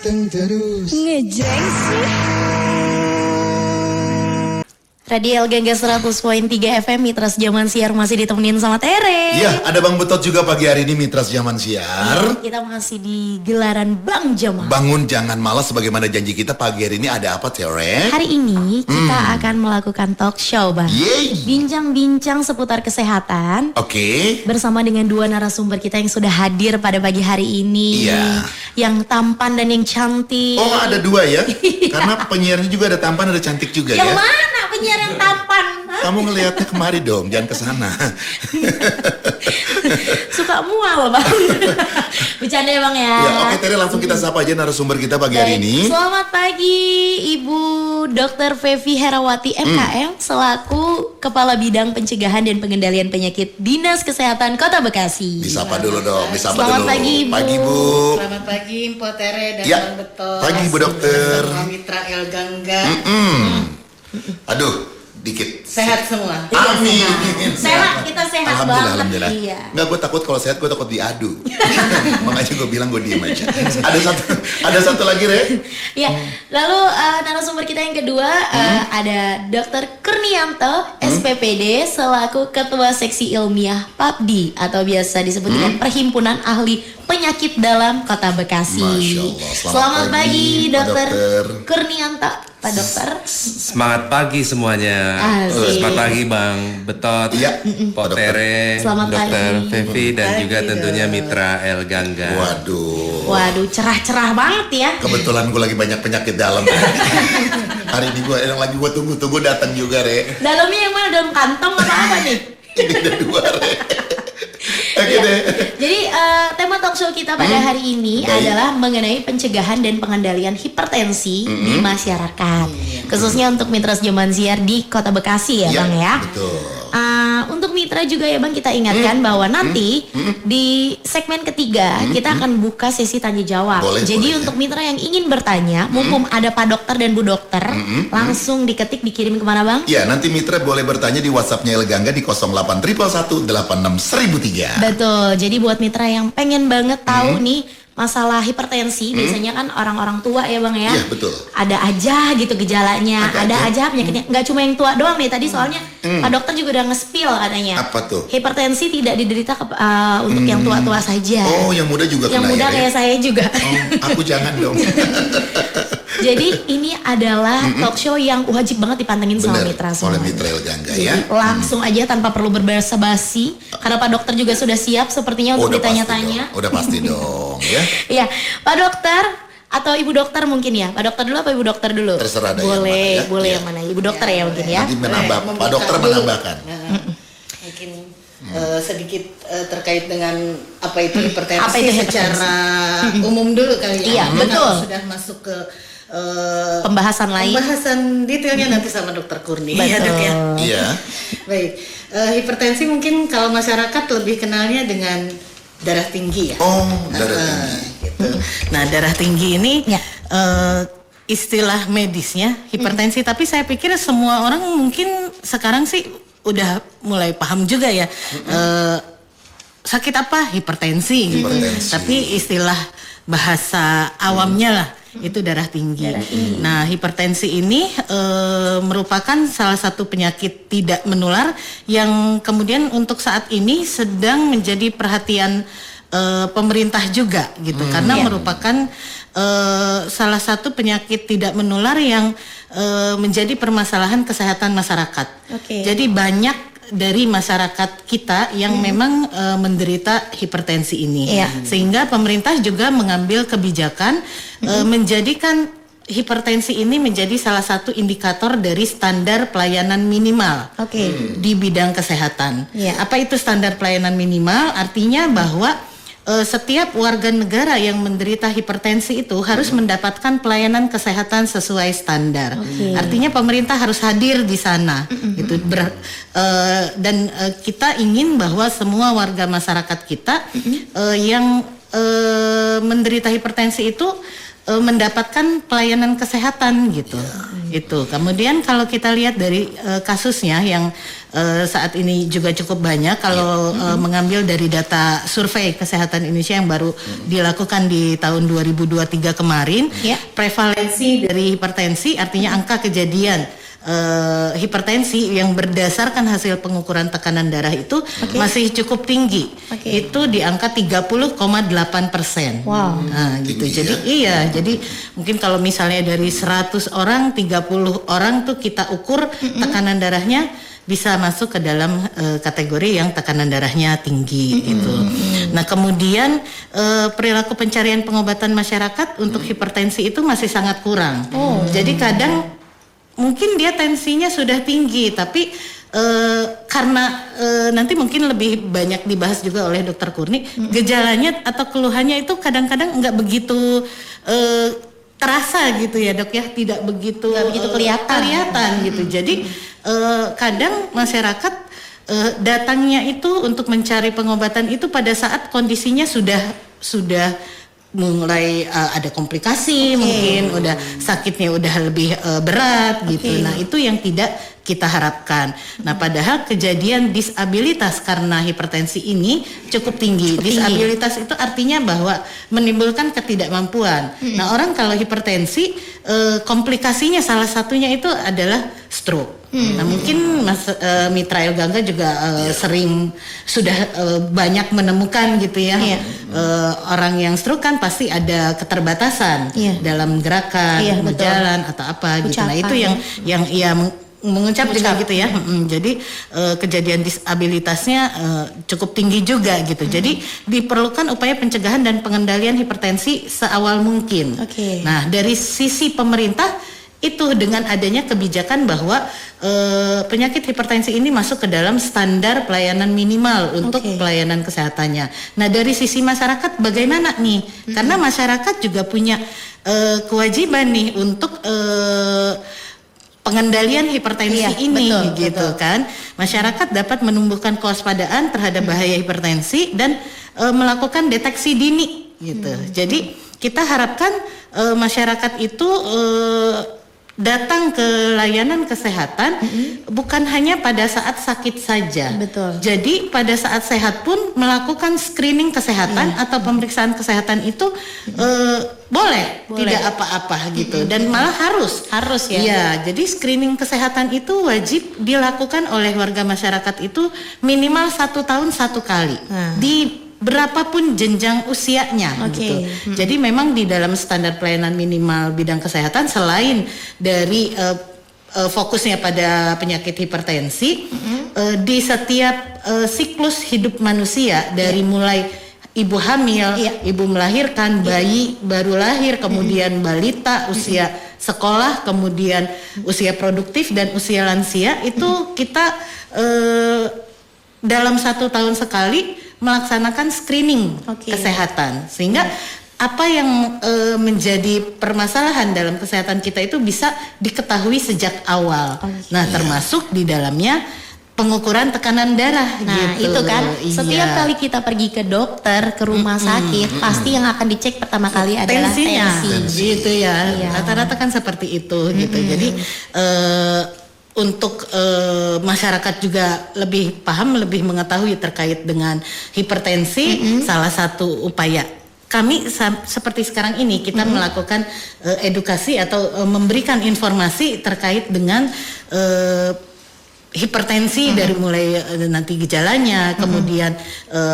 ganteng terus. Ngejreng sih. Radio Gangga 100.3 FM Mitra Zaman Siar masih ditemenin sama Tere. Iya, ada Bang Betot juga pagi hari ini Mitra Zaman Siar. Kita masih di gelaran Bang Jamal. Bangun jangan malas, sebagaimana janji kita pagi hari ini ada apa Tere? Hari ini kita akan melakukan talk show, Bang. Yeay. Bincang-bincang seputar kesehatan. Oke. Bersama dengan dua narasumber kita yang sudah hadir pada pagi hari ini. Iya. Yang tampan dan yang cantik. Oh, ada dua ya? Karena penyiarnya juga ada tampan, ada cantik juga Yang ya. mana penyiar yang tampan? Hah? Kamu ngelihatnya kemari dong, jangan ke sana. Suka mual, Bang. Bercanda ya, Bang ya. Ya, oke Tere, langsung kita sapa aja narasumber kita pagi hari ini. Selamat pagi Ibu Dr. Fevi Herawati MKM selaku Kepala Bidang Pencegahan dan Pengendalian Penyakit Dinas Kesehatan Kota Bekasi. Disapa dulu dong, disapa Selamat dulu. pagi, Ibu. Pagi Bu. Selamat pagi Mpok Tere dan Ya, Bang Betot. pagi, Bu Dokter. Semua mitra El Gangga. Aduh, dikit. Sehat semua. Amin. Sehat, kita sehat Alhamdulillah, banget. alhamdulillah. Iya. Nggak, gue takut kalau sehat, gue takut diadu. Makanya gue bilang gue diem aja. Ada satu lagi, Re. Ya, lalu narasumber kita yang kedua ada Dr. Kurnianto, SPPD selaku Ketua Seksi Ilmiah PAPDI atau biasa disebut dengan Perhimpunan Ahli Penyakit Dalam Kota Bekasi. Masya Allah, Selamat pagi, Pak Dr. Dokter. Kurnianto, Pak Dokter. Semangat pagi semuanya. Asik. Selamat pagi Bang Betot, Iya, Pak Tere, Selamat Dokter pagi. Fevi dan Pagi, juga tentunya Dok. Mitra El Gangga. Waduh, cerah-cerah banget ya. Kebetulan gue lagi banyak penyakit dalam. Hari ini gue yang lagi gue tunggu-tunggu datang juga, Re. Dalamnya yang mana? Dalam kantong apa nih? Ini ada dua, Re. Oke Ya. deh. Jadi tema talk show kita pada hari ini Baik. adalah mengenai pencegahan dan pengendalian hipertensi di masyarakat, khususnya untuk Mitra Zaman Siar di Kota Bekasi ya, Iya, Bang ya. betul. Untuk mitra juga ya Bang, kita ingatkan bahwa nanti di segmen ketiga kita akan buka sesi tanya jawab. Boleh, Jadi boleh. untuk mitra yang ingin bertanya, mumpung ada Pak Dokter dan Bu Dokter, langsung diketik dikirim kemana Bang? Ya, nanti Mitra boleh bertanya di WhatsApp-nya El Gangga di 0811 86 1003. Betul. Jadi buat mitra yang pengen banget tahu nih masalah hipertensi, biasanya kan orang-orang tua ya Bang ya. Iya, betul. Ada aja gitu gejalanya, ada aja penyakitnya. Nggak cuma yang tua doang nih. Tadi soalnya Pak Dokter juga udah nge-spill katanya. Apa tuh? Hipertensi tidak diderita untuk yang tua-tua saja. Oh, yang muda juga Yang kena muda ya, Re? kayak saya juga. Oh, aku jangan dong. Jadi ini adalah talk show yang wajib banget dipantengin sama Bener, mitra oleh semua. Mitra El Gangga Jadi ya. langsung aja tanpa perlu berbasa-basi, karena Pak Dokter juga sudah siap sepertinya untuk Udah pasti ditanya-tanya. dong, udah pasti dong ya. Iya, Pak Dokter atau Ibu Dokter mungkin ya. Pak Dokter dulu apa Ibu Dokter dulu? Terserah deh yang Boleh, mana ya. boleh Iya. yang mana? Ibu Dokter ya mungkin ya. Nanti menambah, Boleh, Pak Dokter membuka dulu. menambahkan. Mungkin sedikit terkait dengan apa itu hipertensi Apa itu hipertensi? secara umum dulu kali Iya, ya. betul. Kalau sudah masuk ke Pembahasan lain. pembahasan detailnya nanti sama Dokter Kurni ya Dok ya. Iya. Baik, hipertensi mungkin kalau masyarakat lebih kenalnya dengan darah tinggi ya. Oh, darah tinggi. Gitu. Nah, darah tinggi ini Ya. istilah medisnya hipertensi, tapi saya pikir semua orang mungkin sekarang sih udah mulai paham juga ya. Sakit apa? Hipertensi. Gitu. Hipertensi. Tapi istilah bahasa awamnya lah itu darah tinggi. Nah, hipertensi ini merupakan salah satu penyakit tidak menular yang kemudian untuk saat ini sedang menjadi perhatian pemerintah juga gitu, karena merupakan salah satu penyakit tidak menular yang menjadi permasalahan kesehatan masyarakat. Oke. Jadi banyak dari masyarakat kita yang memang menderita hipertensi ini, Iya. sehingga pemerintah juga mengambil kebijakan menjadikan hipertensi ini menjadi salah satu indikator dari standar pelayanan minimal Oke. di bidang kesehatan. Iya. Apa itu standar pelayanan minimal? Artinya bahwa setiap warga negara yang menderita hipertensi itu harus mendapatkan pelayanan kesehatan sesuai standar. Artinya pemerintah harus hadir di sana. Itu dan kita ingin bahwa semua warga masyarakat kita yang menderita hipertensi itu mendapatkan pelayanan kesehatan gitu. Itu. Kemudian kalau kita lihat dari kasusnya yang saat ini juga cukup banyak, kalau mengambil dari data survei kesehatan Indonesia yang baru dilakukan di tahun 2023 kemarin, prevalensi dari hipertensi artinya angka kejadian hipertensi yang berdasarkan hasil pengukuran tekanan darah itu masih cukup tinggi. Itu di angka 30,8%. Wow. Nah, gitu. Tinggi, Jadi jadi mungkin kalau misalnya dari 100 orang 30 orang tuh kita ukur tekanan darahnya bisa masuk ke dalam kategori yang tekanan darahnya tinggi gitu. Nah, kemudian perilaku pencarian pengobatan masyarakat untuk hipertensi itu masih sangat kurang. Jadi kadang mungkin dia tensinya sudah tinggi, tapi karena nanti mungkin lebih banyak dibahas juga oleh Dokter Kurni, gejalanya atau keluhannya itu kadang-kadang nggak begitu terasa gitu ya Dok ya, tidak begitu kelihatan gitu. Jadi kadang masyarakat datangnya itu untuk mencari pengobatan itu pada saat kondisinya sudah mulai ada komplikasi, mungkin udah sakitnya udah lebih berat gitu. Nah, itu yang tidak kita harapkan. Nah, padahal kejadian disabilitas karena hipertensi ini cukup tinggi. Disabilitas itu artinya bahwa menimbulkan ketidakmampuan. Nah, orang kalau hipertensi komplikasinya salah satunya itu adalah stroke. Nah, mungkin Mas Mitra Elgangga juga sering sudah banyak menemukan gitu ya. Orang yang stroke kan pasti ada keterbatasan dalam gerakan, berjalan atau apa gitu. Nah, itu yang ia mengucap juga gitu ya. Jadi kejadian disabilitasnya cukup tinggi juga gitu. Jadi diperlukan upaya pencegahan dan pengendalian hipertensi seawal mungkin. Nah, dari sisi pemerintah itu dengan adanya kebijakan bahwa penyakit hipertensi ini masuk ke dalam standar pelayanan minimal untuk pelayanan kesehatannya. Nah, dari sisi masyarakat bagaimana nih? Karena masyarakat juga punya kewajiban nih untuk pengendalian hipertensi ini gitu kan. Masyarakat dapat menumbuhkan kewaspadaan terhadap bahaya hipertensi dan melakukan deteksi dini gitu. Jadi kita harapkan masyarakat itu datang ke layanan kesehatan bukan hanya pada saat sakit saja. Jadi pada saat sehat pun melakukan screening kesehatan atau pemeriksaan kesehatan itu boleh, tidak apa-apa gitu. Dan malah harus ya. Iya, jadi screening kesehatan itu wajib dilakukan oleh warga masyarakat itu minimal 1 tahun 1 kali. Di berapapun jenjang usianya gitu. Jadi memang di dalam standar pelayanan minimal bidang kesehatan selain dari fokusnya pada penyakit hipertensi, di setiap siklus hidup manusia dari mulai ibu hamil, ibu melahirkan, bayi baru lahir, kemudian balita, usia sekolah, kemudian usia produktif dan usia lansia itu kita dalam 1 tahun sekali melaksanakan screening kesehatan sehingga apa yang menjadi permasalahan dalam kesehatan kita itu bisa diketahui sejak awal. Nah, termasuk di dalamnya pengukuran tekanan darah. Nah, gitu. itu kan setiap kali kita pergi ke dokter, ke rumah sakit, pasti yang akan dicek pertama kali adalah tensi. Gitu ya. Rata-rata kan seperti itu gitu. Jadi untuk masyarakat juga lebih paham, lebih mengetahui terkait dengan hipertensi, salah satu upaya kami seperti sekarang ini kita melakukan edukasi atau memberikan informasi terkait dengan hipertensi dari mulai nanti gejalanya, kemudian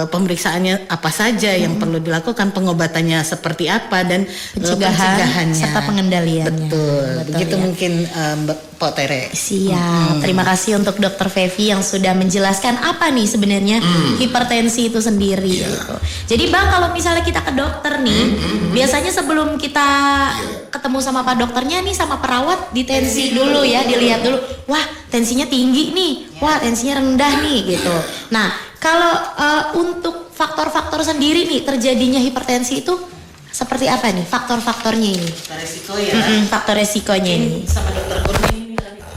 pemeriksaannya apa saja yang perlu dilakukan, pengobatannya seperti apa dan pencegahannya serta pengendaliannya. Betul begitu ya. Mungkin Mbak Tere. Siap. Terima kasih untuk Dokter Fevi yang sudah menjelaskan apa nih sebenarnya hipertensi itu sendiri. Gitu. Jadi Bang, kalau misalnya kita ke dokter nih, biasanya sebelum kita ketemu sama Pak dokternya nih sama perawat ditensi dulu ya, dilihat dulu. Wah, tensinya tinggi nih, wah tensinya rendah nih gitu. Nah, kalau untuk faktor-faktor sendiri nih terjadinya hipertensi itu seperti apa nih faktor-faktornya ini? Faktor resiko ya. Faktor resikonya ini. Sama Dokter Kurni.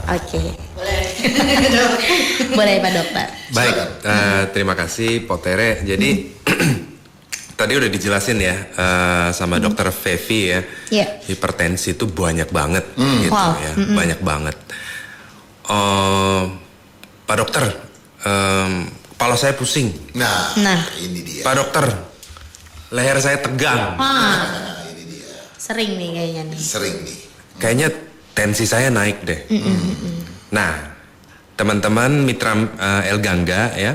Oke. Boleh Pak Dokter. Baik, terima kasih Potere. Jadi Tadi udah dijelasin ya sama Dokter Fevi ya. Iya. Hipertensi itu banyak banget gitu Wow. ya, banyak banget. Pak dokter, kepala saya pusing. Nah, Nah. ini dia. Pak dokter, leher saya tegang. Ini dia. Sering nih kayaknya nih. Sering nih. Kayaknya tensi saya naik deh. Nah, teman-teman mitra El Gangga ya,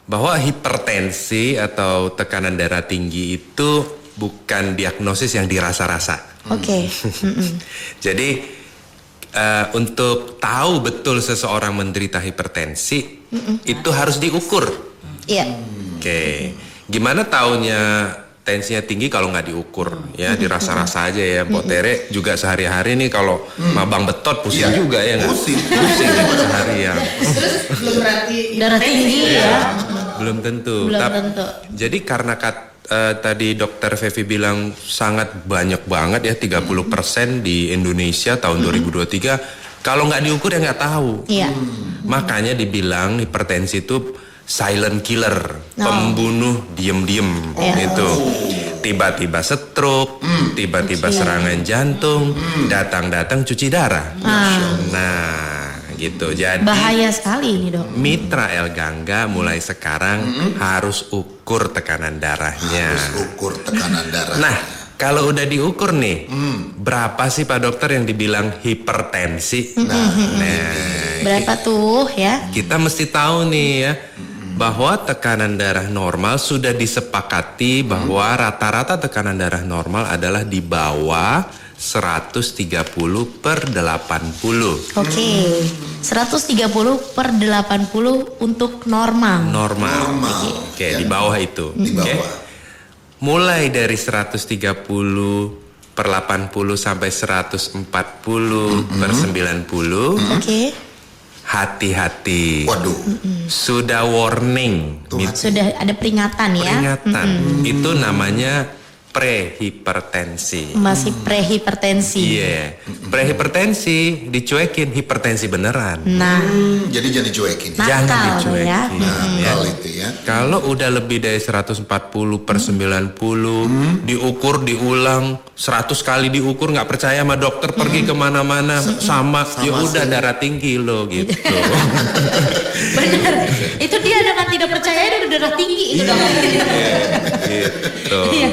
bahwa hipertensi atau tekanan darah tinggi itu bukan diagnosis yang dirasa-rasa. Oke. Jadi untuk tahu betul seseorang menderita hipertensi itu harus diukur. Iya. Oke, gimana taunya tensinya tinggi kalau nggak diukur? Ya dirasa-rasa aja ya. Mbok Tere juga sehari-hari nih kalau mabang betot pusing Iya, juga ya nggak? pusing. Pusing seharian. Terus belum berarti Darah tinggi ya. Belum tentu. Belum tentu. Jadi karena tadi Dokter Fevi bilang sangat banyak banget ya 30% di Indonesia tahun 2023. Kalau nggak diukur ya nggak tahu. Iya. Makanya dibilang hipertensi itu silent killer, pembunuh diem-diem itu. Tiba-tiba stroke, tiba-tiba serangan jantung, datang-datang cuci darah. Nah, gitu. Jadi Bahaya sekali ini, Dok. Mitra El Gangga mulai sekarang harus ukur tekanan darahnya. Harus ukur tekanan darah. Nah, kalau udah diukur nih, berapa sih Pak Dokter yang dibilang hipertensi? Nah, Berapa tuh ya? kita mesti tahu nih ya, bahwa tekanan darah normal sudah disepakati bahwa rata-rata tekanan darah normal adalah di bawah 130/80. Oke. 130/80 untuk normal. Normal. Oke, di bawah itu. Di Oke. bawah. Mulai dari 130/80 sampai 140/90. Oke. Hati-hati. Waduh. Sudah warning. Sudah ada peringatan ya. Peringatan. Itu namanya prehipertensi. Masih prehipertensi. Iya. Prehipertensi dicuekin, hipertensi beneran. Nah, Jadi jangan dicuekin. Nakal Jangan dicuekin. ya. Nakal itu ya. Kalau udah lebih dari 140/90 diukur, diulang 100 kali diukur, nggak percaya sama dokter, pergi kemana-mana sama ya udah darah tinggi lo gitu. benar. Itu dia dengan tidak percaya itu udah darah tinggi itu dong. Gitu. Iya.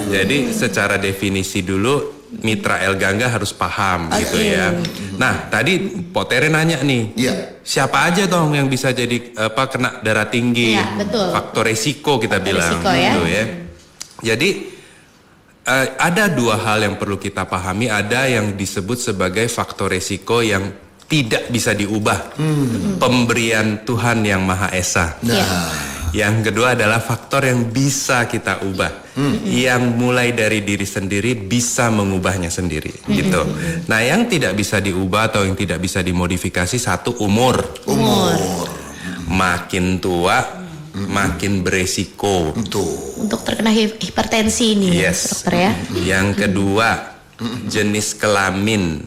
Jadi secara definisi dulu Mitra El Gangga harus paham gitu ya. Nah tadi Pak Tere nanya nih, Iya. siapa aja dong yang bisa jadi kena darah tinggi? Iya, betul. Faktor resiko kita Faktor bilang resiko, ya. gitu ya. Jadi ada dua hal yang perlu kita pahami. Ada yang disebut sebagai faktor resiko yang tidak bisa diubah, pemberian Tuhan yang Maha Esa. Yang kedua adalah faktor yang bisa kita ubah, yang mulai dari diri sendiri bisa mengubahnya sendiri, gitu. Nah, yang tidak bisa diubah atau yang tidak bisa dimodifikasi satu umur. Makin tua, makin beresiko. Untuk terkena hipertensi ini Yes. dokter ya. Yang kedua, jenis kelamin.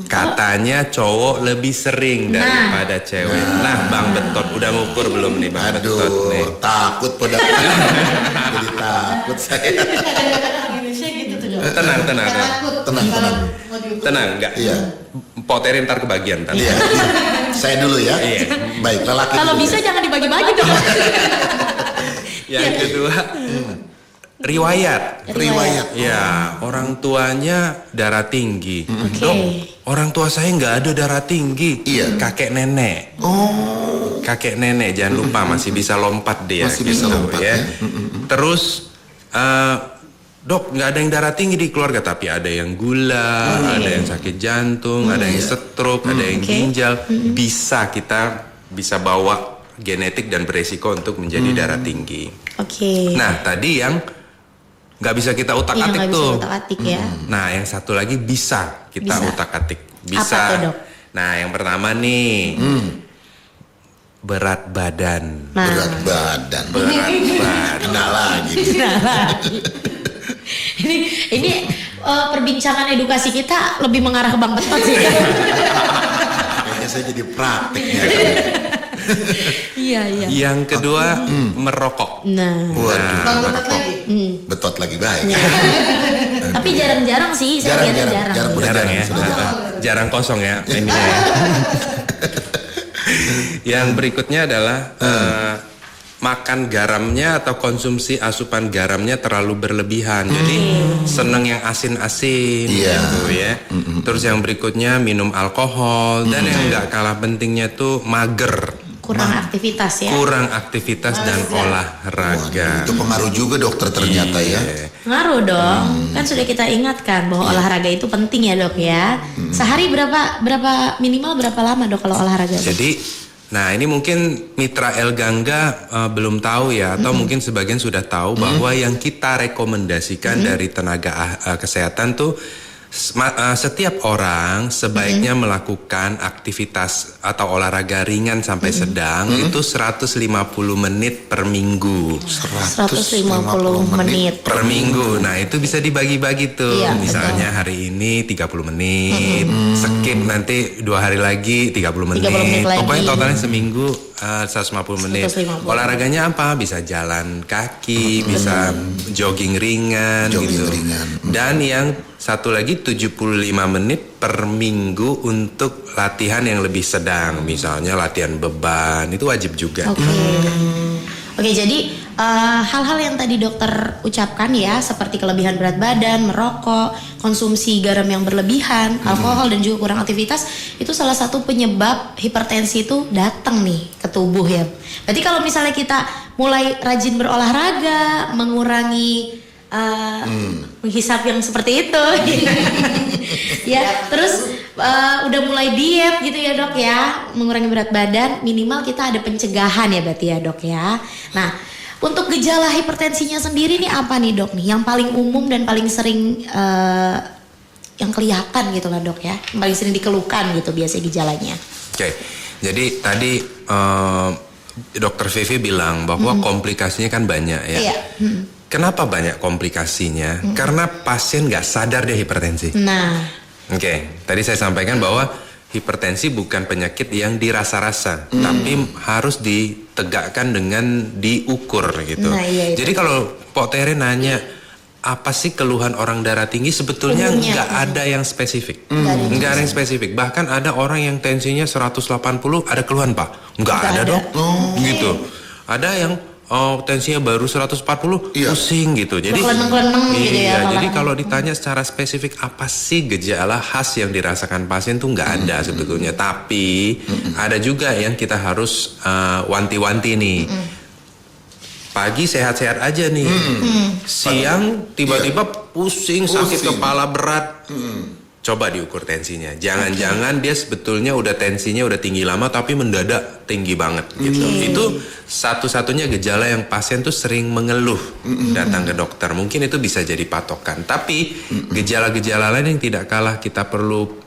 Katanya cowok lebih sering daripada cewek. Nah, Bang Betot udah ngukur belum nih Bang Betot nih? Aduh, takut pada. Jadi takut saya. Indonesia gitu tuh dok. Tenang. Tenang, enggak. Iya. Poterin ntar kebagian ntar. Iya. Saya dulu ya. Iya. Baik, lelaki Kalau dulu. bisa jangan dibagi-bagi dong. Yang kedua, riwayat. Ya, orang tuanya darah tinggi. Dok, orang tua saya nggak ada darah tinggi. Iya. Kakek nenek. Kakek nenek jangan lupa masih bisa lompat dia. Masih bisa lompat, ya. Terus, dok nggak ada yang darah tinggi di keluarga, tapi ada yang gula, ada yang sakit jantung, ada yang stroke, ada yang ginjal. Kita bisa bawa genetik dan beresiko untuk menjadi darah tinggi. Oke. Nah, tadi yang nggak bisa kita Iya, utak-atik nggak bisa tuh. utak-atik ya. Nah, yang satu lagi bisa kita Bisa. utak-atik. Bisa. Apa tuh, Dok? Nah, yang pertama nih, berat badan. Nah, Berat badan. Kena lagi. ini perbincangan edukasi kita lebih mengarah ke Bang Betot sih. Kayaknya saya jadi praktek ya. Iya, iya. Yang kedua merokok. Nah, Waduh, Bang Betot lagi. betot lagi baik. tapi jarang-jarang sih, saya lihatnya jarang. Udah Jarang ya, sudah jarang. jarang kosong ya ini ya. Yang berikutnya adalah makan garamnya atau konsumsi asupan garamnya terlalu berlebihan. Jadi seneng yang asin-asin Iya. gitu ya. Terus yang berikutnya minum alkohol dan yang nggak kalah pentingnya tuh mager, Kurang aktivitas ya. kurang aktivitas dan olahraga. Itu pengaruh juga dokter ternyata ya. Ngaruh dong. Kan sudah kita ingatkan bahwa olahraga itu penting ya, Dok ya. Sehari berapa minimal berapa lama, Dok, kalau olahraga? Dok? Jadi, nah ini mungkin Mitra El Gangga belum tahu ya, atau mungkin sebagian sudah tahu bahwa yang kita rekomendasikan dari tenaga kesehatan tuh setiap orang sebaiknya melakukan aktivitas atau olahraga ringan sampai sedang itu 150 menit per minggu. 150 menit. Per minggu. Nah, itu bisa dibagi-bagi tuh. Iya, Misalnya hari ini 30 menit, skip nanti 2 hari lagi 30 menit. 30 menit lagi. Pokoknya totalnya seminggu 150 menit. 150. Olahraganya apa? Bisa jalan kaki, bisa jogging ringan Jogging gitu. ringan. Dan yang satu lagi 75 menit per minggu untuk latihan yang lebih sedang. Misalnya latihan beban, itu wajib juga. Oke, jadi hal-hal yang tadi dokter ucapkan ya, seperti kelebihan berat badan, merokok, konsumsi garam yang berlebihan, alkohol dan juga kurang aktivitas, itu salah satu penyebab hipertensi itu datang nih ke tubuh ya. Berarti kalau misalnya kita mulai rajin berolahraga, mengurangi menghisap yang seperti itu, ya, terus udah mulai diet gitu ya, Dok ya, mengurangi berat badan, minimal kita ada pencegahan ya berarti ya, Dok ya. Nah, untuk gejala hipertensinya sendiri nih apa nih, Dok nih, yang paling umum dan paling sering yang kelihatan gitu lah, Dok ya, yang paling sering dikeluhkan gitu biasanya gejalanya. Oke, jadi tadi Dokter Vivi bilang bahwa komplikasinya kan banyak ya. Iya. Kenapa banyak komplikasinya? Karena pasien nggak sadar dia hipertensi. Nah, Oke, tadi saya sampaikan bahwa hipertensi bukan penyakit yang dirasa-rasa, tapi harus ditegakkan dengan diukur gitu. Nah, iya, itu. Jadi kalau Pok Tere nanya apa sih keluhan orang darah tinggi, sebetulnya Umumnya. nggak ada yang spesifik. Nggak Nggak ada yang spesifik. Bahkan ada orang yang tensinya 180 ada keluhan, Pak. Nggak ada, ada. Dok. Gitu. Ada yang tensinya baru 140 Iya. pusing gitu. Jadi Keleneng-keleneng gitu ya, iya, jadi malahan. kalau ditanya secara spesifik apa sih gejala khas yang dirasakan pasien tuh nggak ada sebetulnya. Tapi ada juga yang kita harus wanti-wanti nih. Pagi sehat-sehat aja nih. Siang tiba-tiba pusing, sakit Pusing. kepala berat. Coba diukur tensinya. Jangan-jangan dia sebetulnya udah tensinya udah tinggi lama tapi mendadak tinggi banget gitu. Itu satu-satunya gejala yang pasien tuh sering mengeluh datang ke dokter. Mungkin itu bisa jadi patokan. Tapi gejala-gejala lain yang tidak kalah kita perlu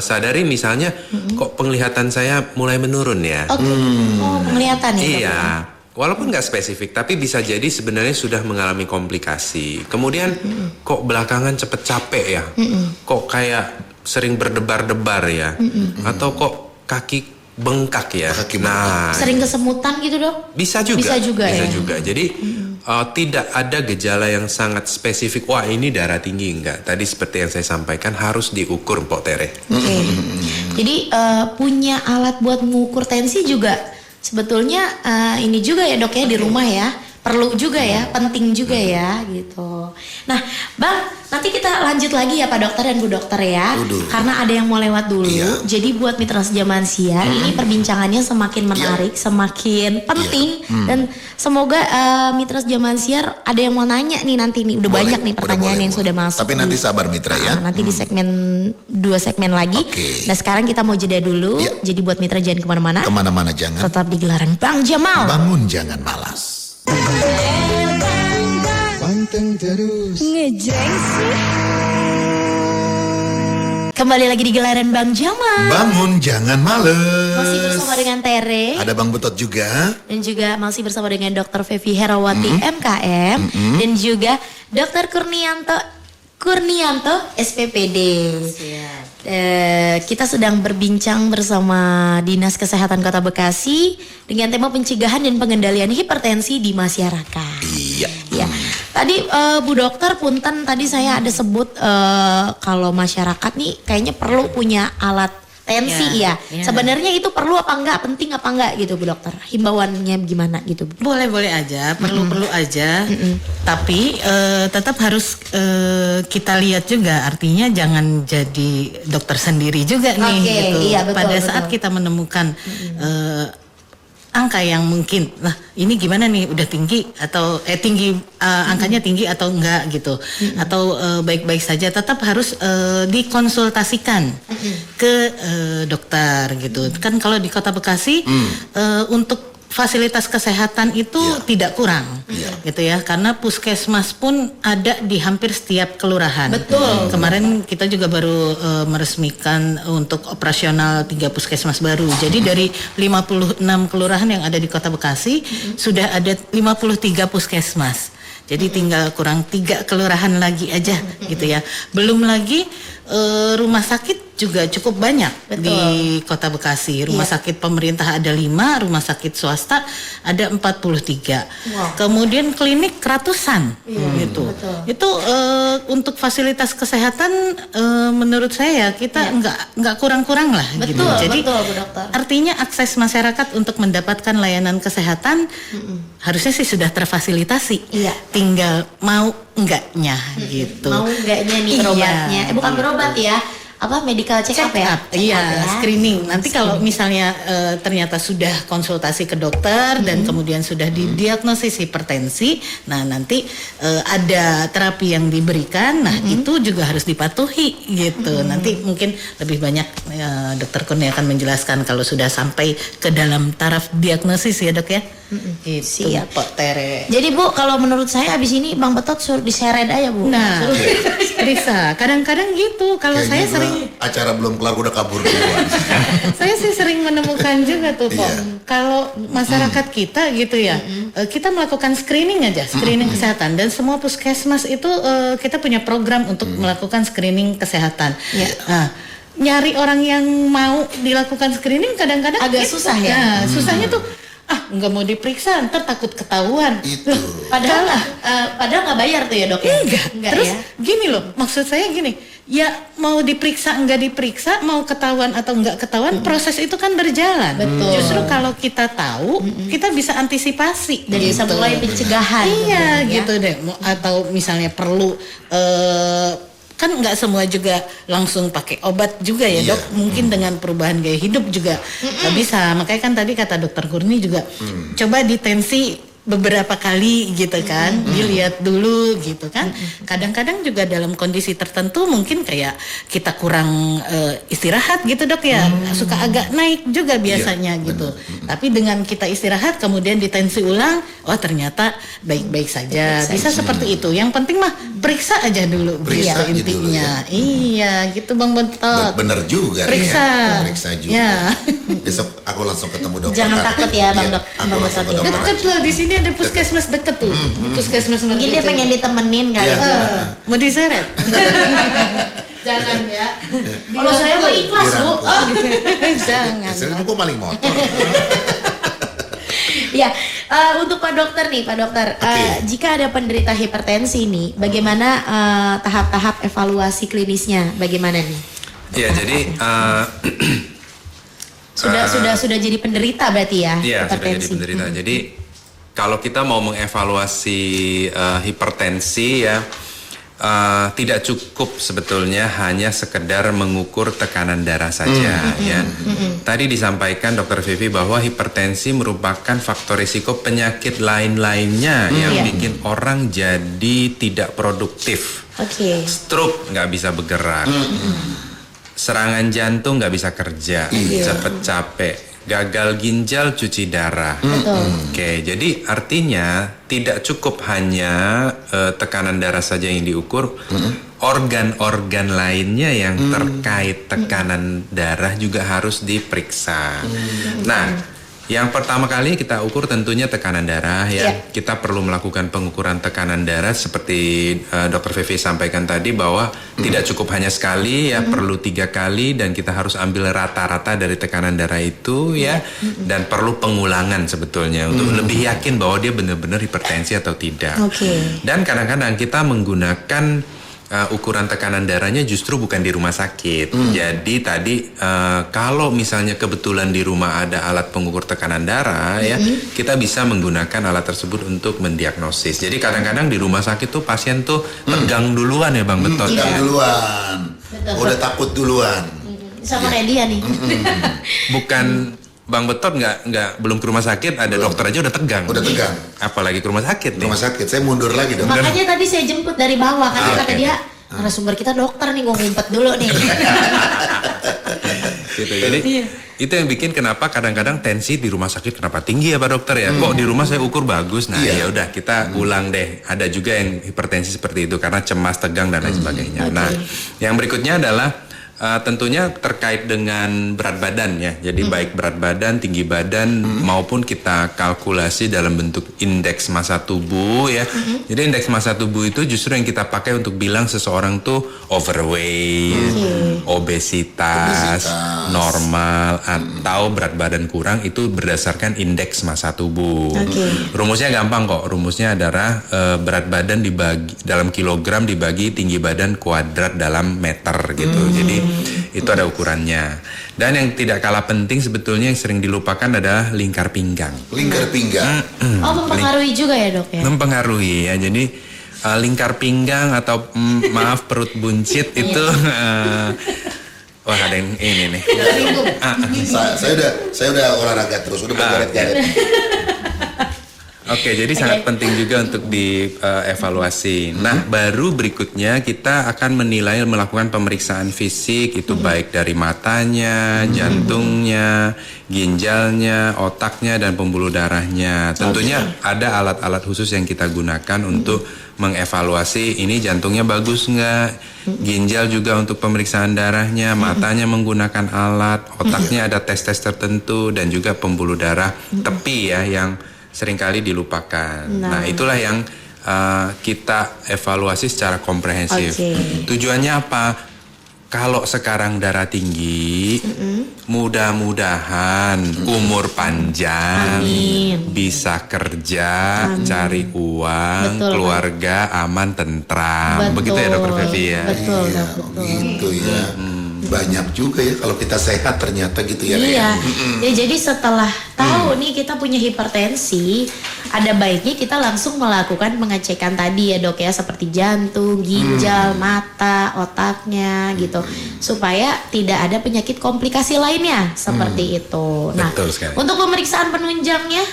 sadari, misalnya kok penglihatan saya mulai menurun ya. oh penglihatan ya, Dok? Iya, walaupun nggak spesifik, tapi bisa jadi sebenarnya sudah mengalami komplikasi. Kemudian kok belakangan cepet capek ya, kok kayak sering berdebar-debar ya, atau kok kaki bengkak ya. Kaki Nah, Sering kesemutan gitu, Dok? bisa juga. Bisa juga ya? Jadi tidak ada gejala yang sangat spesifik. Wah, ini darah tinggi, enggak. Tadi seperti yang saya sampaikan harus diukur, Pok Tere. Oke. Jadi punya alat buat mengukur tensi juga sebetulnya ini juga ya, Dok ya, di rumah ya. Perlu juga ya, penting juga ya gitu. Nah, Bang, nanti kita lanjut lagi ya Pak Dokter dan Bu Dokter ya. Karena ada yang mau lewat dulu. Iya. Jadi buat Mitra Sejaman Siar ini perbincangannya semakin menarik, semakin penting dan semoga Mitra Sejaman Siar ada yang mau nanya nih nanti nih. Udah Boleh, banyak nih boleh, pertanyaan boleh, yang boleh. sudah masuk. Tapi nanti sabar Mitra ya. Nanti di segmen 2 segmen lagi. Oke. Nah, sekarang kita mau jeda dulu. Iya. Jadi buat Mitra jangan kemana-mana. Kemana-mana jangan. Tetap di gelaran Bang Jamal. Bangun jangan malas. Panteng terus. Kembali lagi di gelaran Bang Jamal. Bangun jangan males. Masih bersama dengan Tere. Ada Bang Betot juga. Dan juga masih bersama dengan Dr. Vivi Herawati MKM. Dan juga Dr. Kurnianto SPPD. Kita sedang berbincang bersama Dinas Kesehatan Kota Bekasi dengan tema pencegahan dan pengendalian hipertensi di masyarakat. Iya. Ya, tadi Bu Dokter punten tadi saya ada sebut kalau masyarakat nih kayaknya perlu punya alat tensi ya. Sebenarnya itu perlu apa enggak, penting apa enggak gitu Bu Dokter? Himbauannya gimana gitu Bu? Boleh aja, perlu aja. Tapi tetap harus kita lihat juga, artinya jangan jadi dokter sendiri juga nih gitu. Iya, betul, Pada betul. saat kita menemukan angka yang mungkin, nah ini gimana nih, udah tinggi atau angkanya tinggi atau enggak gitu, atau baik-baik saja, tetap harus dikonsultasikan ke dokter gitu. Kan kalau di Kota Bekasi untuk fasilitas kesehatan itu tidak kurang, gitu ya, karena puskesmas pun ada di hampir setiap kelurahan. Betul. Kemarin kita juga baru meresmikan untuk operasional 3 puskesmas baru. Jadi dari 56 kelurahan yang ada di Kota Bekasi sudah ada 53 puskesmas. Jadi tinggal kurang 3 kelurahan lagi aja, gitu ya. Belum lagi rumah sakit juga cukup banyak di Kota Bekasi. Rumah sakit pemerintah ada 5, rumah sakit swasta ada 43. Kemudian klinik ratusan, gitu. Itu untuk fasilitas kesehatan menurut saya kita nggak kurang-kurang lah, gitu. Jadi betul, Bu Dokter. artinya akses masyarakat untuk mendapatkan layanan kesehatan harusnya sih sudah terfasilitasi. Iya. Tinggal mau enggaknya gitu. Mau enggaknya nih berobatnya? Bukan berobat ya, apa medical check up ya? Iya, screening. Nanti kalau misalnya ternyata sudah konsultasi ke dokter dan kemudian sudah didiagnosis hipertensi, nah nanti ada terapi yang diberikan. Nah itu juga harus dipatuhi gitu. Nanti mungkin lebih banyak Dokter Kurni akan menjelaskan kalau sudah sampai ke dalam taraf diagnosis ya dok ya. Itu Siap. Pak Tere. Jadi Bu, kalau menurut saya abis ini Bang Betot suruh diseret aja Bu. Nah, bisa. Kadang-kadang gitu. Kalau saya Kayaknya sering gua acara belum kelar gua udah kabur duluan. saya sih sering menemukan juga tuh Pok. Iya. Kalau masyarakat kita gitu ya, kita melakukan screening aja, screening kesehatan, dan semua puskesmas itu kita punya program untuk melakukan screening kesehatan. Nah, nyari orang yang mau dilakukan screening kadang-kadang Agak susah ya? Nah, susahnya tuh nggak mau diperiksa, ntar takut ketahuan. Itu. Padahal nggak bayar tuh ya dok ya? Enggak. Terus gini loh, maksud saya gini, ya mau diperiksa enggak diperiksa, mau ketahuan atau enggak ketahuan, proses itu kan berjalan. Betul. Justru kalau kita tahu, kita bisa antisipasi. Dan bisa gitu. mulai pencegahan. Iya, ya. gitu deh. Atau misalnya perlu kan nggak semua juga langsung pakai obat juga ya dok. Mungkin dengan perubahan gaya hidup juga nggak bisa. Makanya kan tadi kata Dokter Kurni juga coba ditensi beberapa kali gitu kan, dilihat dulu gitu kan. Kadang-kadang juga dalam kondisi tertentu mungkin kayak kita kurang istirahat gitu dok ya, suka agak naik juga biasanya gitu. Tapi dengan kita istirahat kemudian ditensi ulang, oh ternyata baik-baik saja. Bisa seperti itu. Yang penting mah periksa aja dulu, Periksa aja intinya. dulu Iya, gitu Bang Bentot. Bener juga. Periksa. Ya. Periksa juga. Ya. Besok aku langsung ketemu dokter. Jangan takut ya, Bang Iya, Dok. Aku Bang langsung ke Betot ya. dokter. Deket loh, di sini ada puskesmas deket tuh. Puskesmas Mungkin dia pengen ditemenin kali. Iya. mau diseret. Jangan ya. Kalau saya mah ikhlas Bu. Jangan. Saya kok maling motor. Ya, untuk Pak Dokter nih, Pak Dokter, jika ada penderita hipertensi nih, bagaimana tahap-tahap evaluasi klinisnya? Bagaimana nih? Ya, jadi Sudah jadi penderita berarti ya? iya, sudah jadi hipertensi. penderita. Jadi kalau kita mau mengevaluasi hipertensi ya, tidak cukup sebetulnya hanya sekedar mengukur tekanan darah saja ya. Tadi disampaikan Dr. Vivi bahwa hipertensi merupakan faktor risiko penyakit lain-lainnya yang bikin orang jadi tidak produktif. Oke. Stroke nggak bisa bergerak, serangan jantung nggak bisa kerja, cepet capek, gagal ginjal, cuci darah. Oke, jadi artinya tidak cukup hanya tekanan darah saja yang diukur, organ-organ lainnya yang terkait tekanan darah juga harus diperiksa. Nah, Yang pertama kali kita ukur tentunya tekanan darah ya. Kita perlu melakukan pengukuran tekanan darah seperti Dr. Fevi sampaikan tadi bahwa tidak cukup hanya sekali ya, perlu 3 kali dan kita harus ambil rata-rata dari tekanan darah itu ya. Dan perlu pengulangan sebetulnya untuk lebih yakin bahwa dia benar-benar hipertensi atau tidak. Dan kadang-kadang kita menggunakan ukuran tekanan darahnya justru bukan di rumah sakit. Jadi tadi kalau misalnya kebetulan di rumah ada alat pengukur tekanan darah ya, kita bisa menggunakan alat tersebut untuk mendiagnosis. Jadi kadang-kadang di rumah sakit tuh pasien tuh tegang duluan ya Bang Betot. Tegang Ya. duluan. Udah takut duluan. Sama kayak dia nih. Bukan Bang Betot belum ke rumah sakit ada dokter aja udah tegang. Udah tegang. Apalagi ke rumah sakit nih. Rumah sakit, saya mundur lagi dong. Makanya tadi saya jemput dari bawah karena kata dia narasumber kita dokter nih, gue ngumpet dulu nih. Gitu. Jadi itu yang bikin kenapa kadang-kadang tensi di rumah sakit kenapa tinggi ya Pak Dokter ya. Kok di rumah saya ukur bagus. Nah, ya udah kita ulang deh. Ada juga yang hipertensi seperti itu karena cemas, tegang dan lain sebagainya. Nah, yang berikutnya adalah tentunya terkait dengan berat badan ya. Jadi baik berat badan, tinggi badan maupun kita kalkulasi dalam bentuk indeks massa tubuh ya. Jadi indeks massa tubuh itu justru yang kita pakai untuk bilang seseorang tuh overweight, obesitas, normal atau berat badan kurang itu berdasarkan indeks massa tubuh. Rumusnya gampang kok. Rumusnya adalah berat badan dibagi dalam kilogram dibagi tinggi badan kuadrat dalam meter gitu. Jadi itu ada ukurannya. Dan yang tidak kalah penting sebetulnya yang sering dilupakan adalah lingkar pinggang. Lingkar pinggang. Mempengaruhi juga ya dok ya? Mempengaruhi ya. Jadi lingkar pinggang atau maaf perut buncit itu wah ada yang ini nih. Saya udah olahraga terus, udah bergaret-garet. Oke, jadi sangat penting juga untuk dievaluasi. Nah, baru berikutnya kita akan menilai melakukan pemeriksaan fisik itu baik dari matanya, jantungnya, ginjalnya, otaknya dan pembuluh darahnya. Tentunya ada alat-alat khusus yang kita gunakan untuk mengevaluasi ini jantungnya bagus nggak, ginjal juga untuk pemeriksaan darahnya, matanya menggunakan alat, otaknya ada tes-tes tertentu dan juga pembuluh darah tepi ya yang seringkali dilupakan. Nah, itulah yang kita evaluasi secara komprehensif. Tujuannya apa? Kalau sekarang darah tinggi, mudah-mudahan umur panjang, bisa kerja, cari uang, keluarga aman, tentram. Begitu ya Dokter Fevi ya? Betul. Gitu ya. Banyak juga ya kalau kita sehat ternyata gitu ya. Iya. Ya jadi setelah tahu nih kita punya hipertensi, ada baiknya kita langsung melakukan pengecekan tadi ya dok ya, seperti jantung, ginjal, mata, otaknya gitu, supaya tidak ada penyakit komplikasi lainnya seperti itu. Nah, Betul sekali. untuk pemeriksaan penunjangnya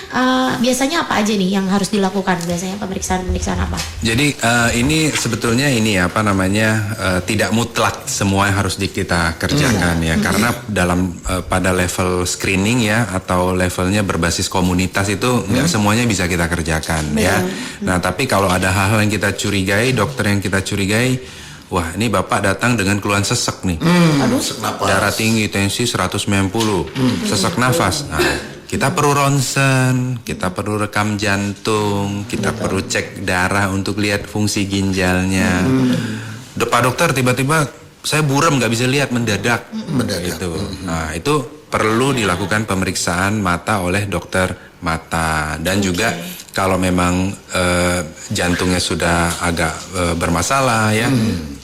biasanya apa aja nih yang harus dilakukan? Biasanya pemeriksaan apa? Jadi ini sebetulnya ini apa namanya tidak mutlak semua yang harus kita kerjakan ya, karena dalam pada level screening ya atau levelnya berbasis komunitas itu nggak semuanya bisa kita kerjakan ya. Nah tapi kalau ada hal-hal yang kita curigai, dokter yang kita curigai, wah ini bapak datang dengan keluhan sesek nih, darah tinggi, tensi 190, sesek nafas. Nah, kita perlu ronsen, kita perlu rekam jantung, kita perlu cek darah untuk lihat fungsi ginjalnya. Pak dokter tiba-tiba saya buram nggak bisa lihat mendadak. Gitu. Nah itu perlu dilakukan pemeriksaan mata oleh dokter mata dan juga kalau memang jantungnya sudah agak bermasalah ya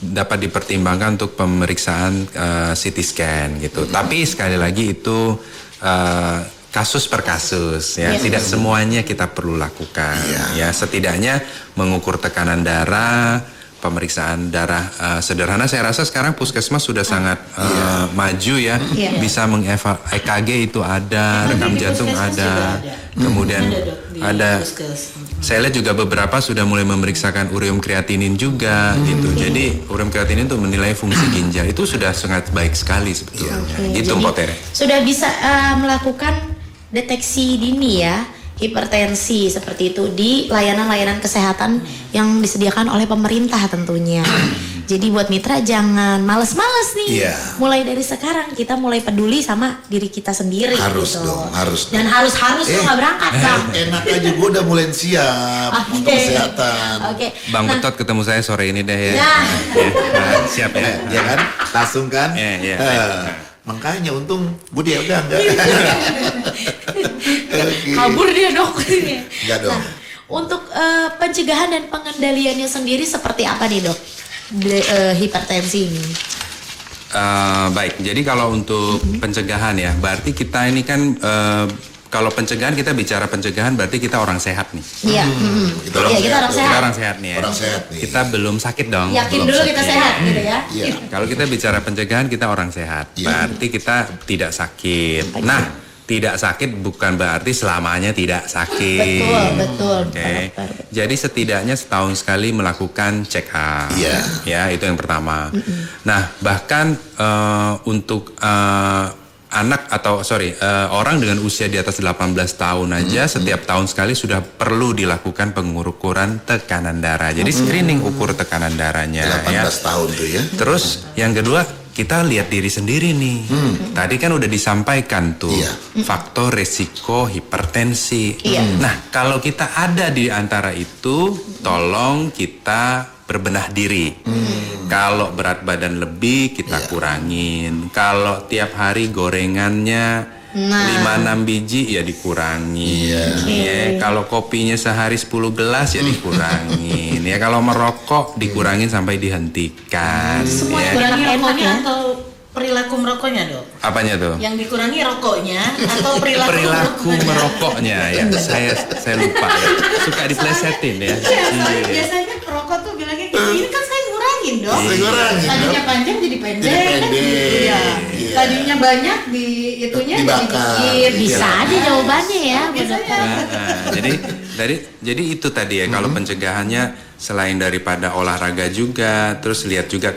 dapat dipertimbangkan untuk pemeriksaan CT scan gitu. Tapi sekali lagi itu kasus per kasus ya, tidak semuanya kita perlu lakukan ya. Setidaknya mengukur tekanan darah, pemeriksaan darah sederhana. Saya rasa sekarang puskesmas sudah sangat maju ya, bisa EKG itu ada, rekam jantung ada, kemudian ada. Saya lihat juga beberapa sudah mulai memeriksakan ureum kreatinin juga gitu. Jadi ureum kreatinin itu menilai fungsi ginjal itu sudah sangat baik sekali sebetulnya. Gitu Mbak Tere. Sudah bisa melakukan deteksi dini ya. hipertensi seperti itu di layanan-layanan kesehatan yang disediakan oleh pemerintah tentunya. Jadi buat mitra jangan males-males nih. Iya. Mulai dari sekarang kita mulai peduli sama diri kita sendiri. Harus gitu. dong, harus Dan harus lo nggak berangkat Bang. Enak aja, gue udah mulai siap untuk Oke. kesehatan. Oke. Bang Nah, Betot ketemu saya sore ini deh ya. Nah. Nah, siap ya. Ya kan, langsung kan. Iya. Makanya untung gue dia udah enggak. Oke. kabur dia dok. Enggak dong. Nah, untuk pencegahan dan pengendaliannya sendiri seperti apa nih dok? Hipertensi ini. Baik, jadi kalau untuk pencegahan ya, berarti kita ini kan kalau pencegahan, kita bicara pencegahan berarti kita orang sehat nih. Iya. Kita Iya, kita orang Kita sehat. orang sehat nih ya. Orang sehat nih. Kita belum sakit dong. Yakin Belum dulu sakit. kita sehat gitu ya. Iya. Kalau kita bicara pencegahan, kita orang sehat. Iya. Berarti kita tidak sakit. Nah, tidak sakit bukan berarti selamanya tidak sakit. Betul. Oke. Jadi setidaknya setahun sekali melakukan check up. Iya. Ya, itu yang pertama. Nah, bahkan untuk anak atau orang dengan usia di atas 18 tahun aja setiap tahun sekali sudah perlu dilakukan pengukuran tekanan darah. Jadi screening ukur tekanan darahnya 18 ya. tahun tuh ya. Terus yang kedua, kita lihat diri sendiri nih. Tadi kan udah disampaikan tuh Iya. faktor resiko hipertensi. Iya. Nah, kalau kita ada di antara itu, tolong kita berbenah diri. Kalau berat badan lebih, kita kurangin. Kalau tiap hari gorengannya 5-6 biji ya dikurangi. Ya, kalau kopinya sehari 10 gelas ya dikurangin. Ya, kalau merokok dikurangin sampai dihentikan. Semua ya. dikurangi Enak rokoknya ya. atau perilaku merokoknya dok? Apanya tuh? Yang dikurangi rokoknya atau perilaku Perilaku merokoknya ya. Saya lupa ya. Suka diplesetin ya. Soalnya biasanya perokok tuh bilangnya ini kan saya ngurangin dong. Saya ngurangin, Tadinya dong. panjang jadi pendek. Jadi pendek. Iya. Iya. Tadinya banyak di itunya Dibakar. jadi dikit. Bisa aja jawabannya ya, Bu Biasanya. Dokter. Jadi itu tadi ya, kalau pencegahannya selain daripada olahraga juga, terus lihat juga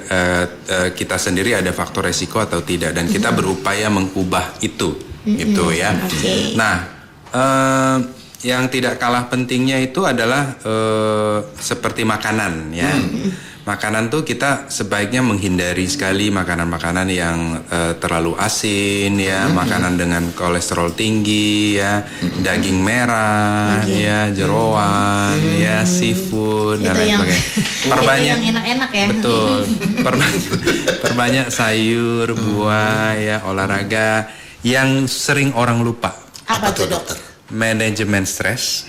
kita sendiri ada faktor resiko atau tidak, dan kita berupaya mengubah itu gitu ya. Oke. Nah, yang tidak kalah pentingnya itu adalah seperti makanan ya. Makanan tuh kita sebaiknya menghindari sekali makanan-makanan yang terlalu asin ya, makanan dengan kolesterol tinggi ya, daging merah ya, jeroan ya, seafood dan Itu lain yang sebagainya. yang enak-enak ya. Betul. Perbanyak sayur, buah ya, olahraga. Yang sering orang lupa, Apa tuh dok? dokter? manajemen stres.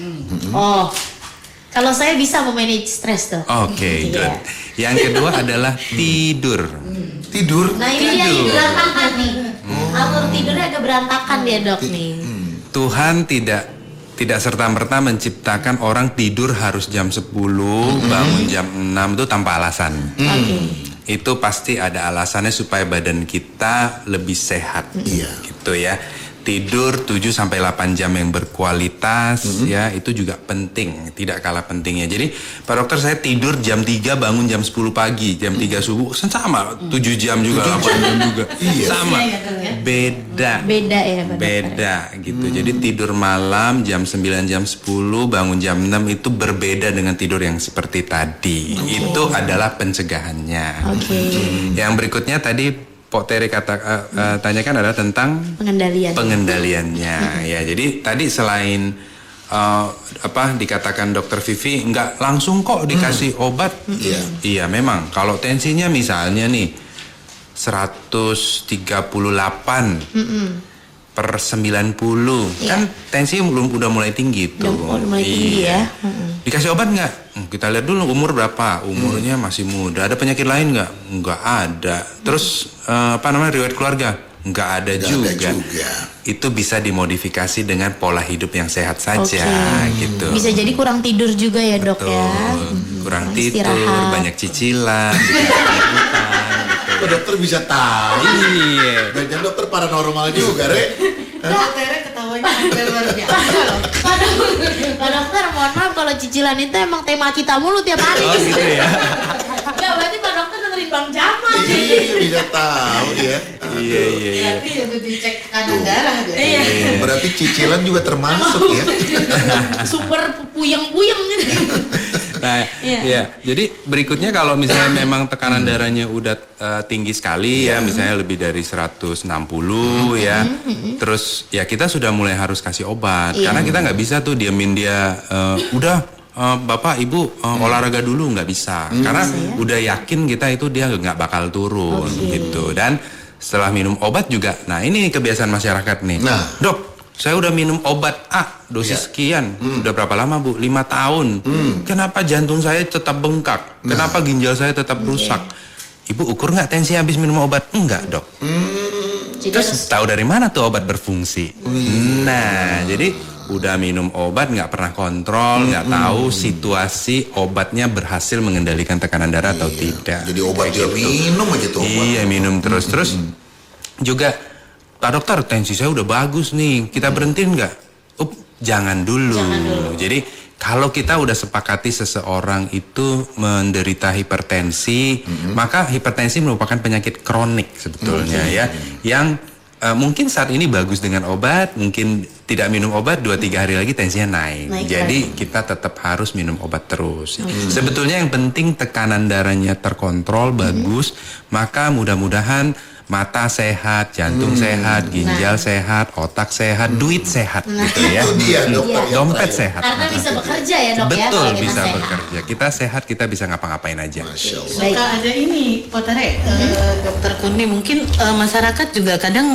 Oh, kalau saya bisa memanage stres tuh. Oke, Iya. good. Yang kedua adalah tidur. Tidur. Nah ini dia yang berantakan nih. Alur tidurnya agak berantakan dia dok nih. Tuhan tidak serta-merta menciptakan orang tidur harus jam 10, bangun jam 6 itu tanpa alasan. Oke. Itu pasti ada alasannya supaya badan kita lebih sehat. Iya. Gitu ya. Tidur 7-8 jam yang berkualitas ya, itu juga penting, tidak kalah pentingnya. Jadi Pak Dokter, saya tidur jam 3 bangun jam 10 pagi, jam 3 subuh sama 7 jam juga, 8 jam juga. Sama. Beda. Beda ya Pak Dokter. Beda gitu. Jadi tidur malam jam 9 jam 10 bangun jam 6 itu berbeda dengan tidur yang seperti tadi. Itu adalah pencegahannya. Oke. Yang berikutnya tadi Pok Tere tanyakan adalah tentang Pengendalian. pengendaliannya. Ya, jadi tadi selain dikatakan Dokter Vivi nggak langsung kok dikasih obat. Iya, memang kalau tensinya misalnya nih 138 per 90 kan tensi udah mulai tinggi tuh. Udah mulai tinggi ya. Dikasih obat nggak? Kita lihat dulu umur berapa. Umurnya masih muda. Ada penyakit lain nggak? Nggak ada. Terus riwayat keluarga? Nggak ada juga. Itu bisa dimodifikasi dengan pola hidup yang sehat saja gitu. Bisa jadi kurang tidur juga ya dok ya. Kurang tidur, Istirahat. banyak cicilan, bikin keributan, gitu. Kok dokter bisa tahu? Iya. Jangan dokter paranormal juga, Re. Dok, Tere ketawanya sampai luar biasa loh. Pak Dokter, mohon maaf kalau cicilan itu emang tema kita mulu tiap hari. Oh gitu ya. Enggak, berarti Pak Dokter dengerin Bang Jamal nih. Bisa tahu ya. Iya. Berarti udah dicek tekanan darah deh. Iya. Berarti cicilan juga termasuk ya. Super puyeng-puyeng gitu. Nah, Iya. ya. Jadi berikutnya kalau misalnya memang tekanan darahnya udah tinggi sekali ya, misalnya lebih dari 160 ya. Terus ya kita sudah mulai harus kasih obat. Iya. Karena kita nggak bisa tuh diamin dia Bapak Ibu olahraga dulu, nggak bisa. Karena udah yakin kita itu dia nggak bakal turun gitu. Dan setelah minum obat juga, nah ini kebiasaan masyarakat nih. Nah. Dok, saya udah minum obat A, dosis sekian. Udah berapa lama Bu? 5 tahun. Kenapa jantung saya tetap bengkak? Kenapa ginjal saya tetap rusak? Ibu ukur nggak tensi habis minum obat? Enggak, Dok. Jadi Terus tahu dari mana tuh obat berfungsi? Nah, jadi udah minum obat nggak pernah kontrol, nggak tahu situasi obatnya berhasil mengendalikan tekanan darah atau tidak. Jadi obat dia minum aja tuh obat. Iya, minum terus juga Pak Dokter, tensi saya udah bagus nih, kita berhentiin nggak? Jangan dulu. Jadi kalau kita udah sepakati seseorang itu menderita hipertensi, maka hipertensi merupakan penyakit kronik sebetulnya ya, yang mungkin saat ini bagus dengan obat, mungkin tidak minum obat 2-3 hari lagi tensinya naik. Jadi kita tetap harus minum obat terus. Sebetulnya yang penting tekanan darahnya terkontrol bagus, maka mudah-mudahan mata sehat, jantung sehat, ginjal sehat, otak sehat, duit sehat gitu ya. Itu dia dokter yang Dompet terakhir. sehat. karena bisa bekerja ya dok ya. Betul, kalau kita bisa sehat. bekerja. Kita sehat, kita bisa ngapa-ngapain aja. Masya Allah. Baik. Suka ada ini, Potare, Dokter Kurni, mungkin masyarakat juga kadang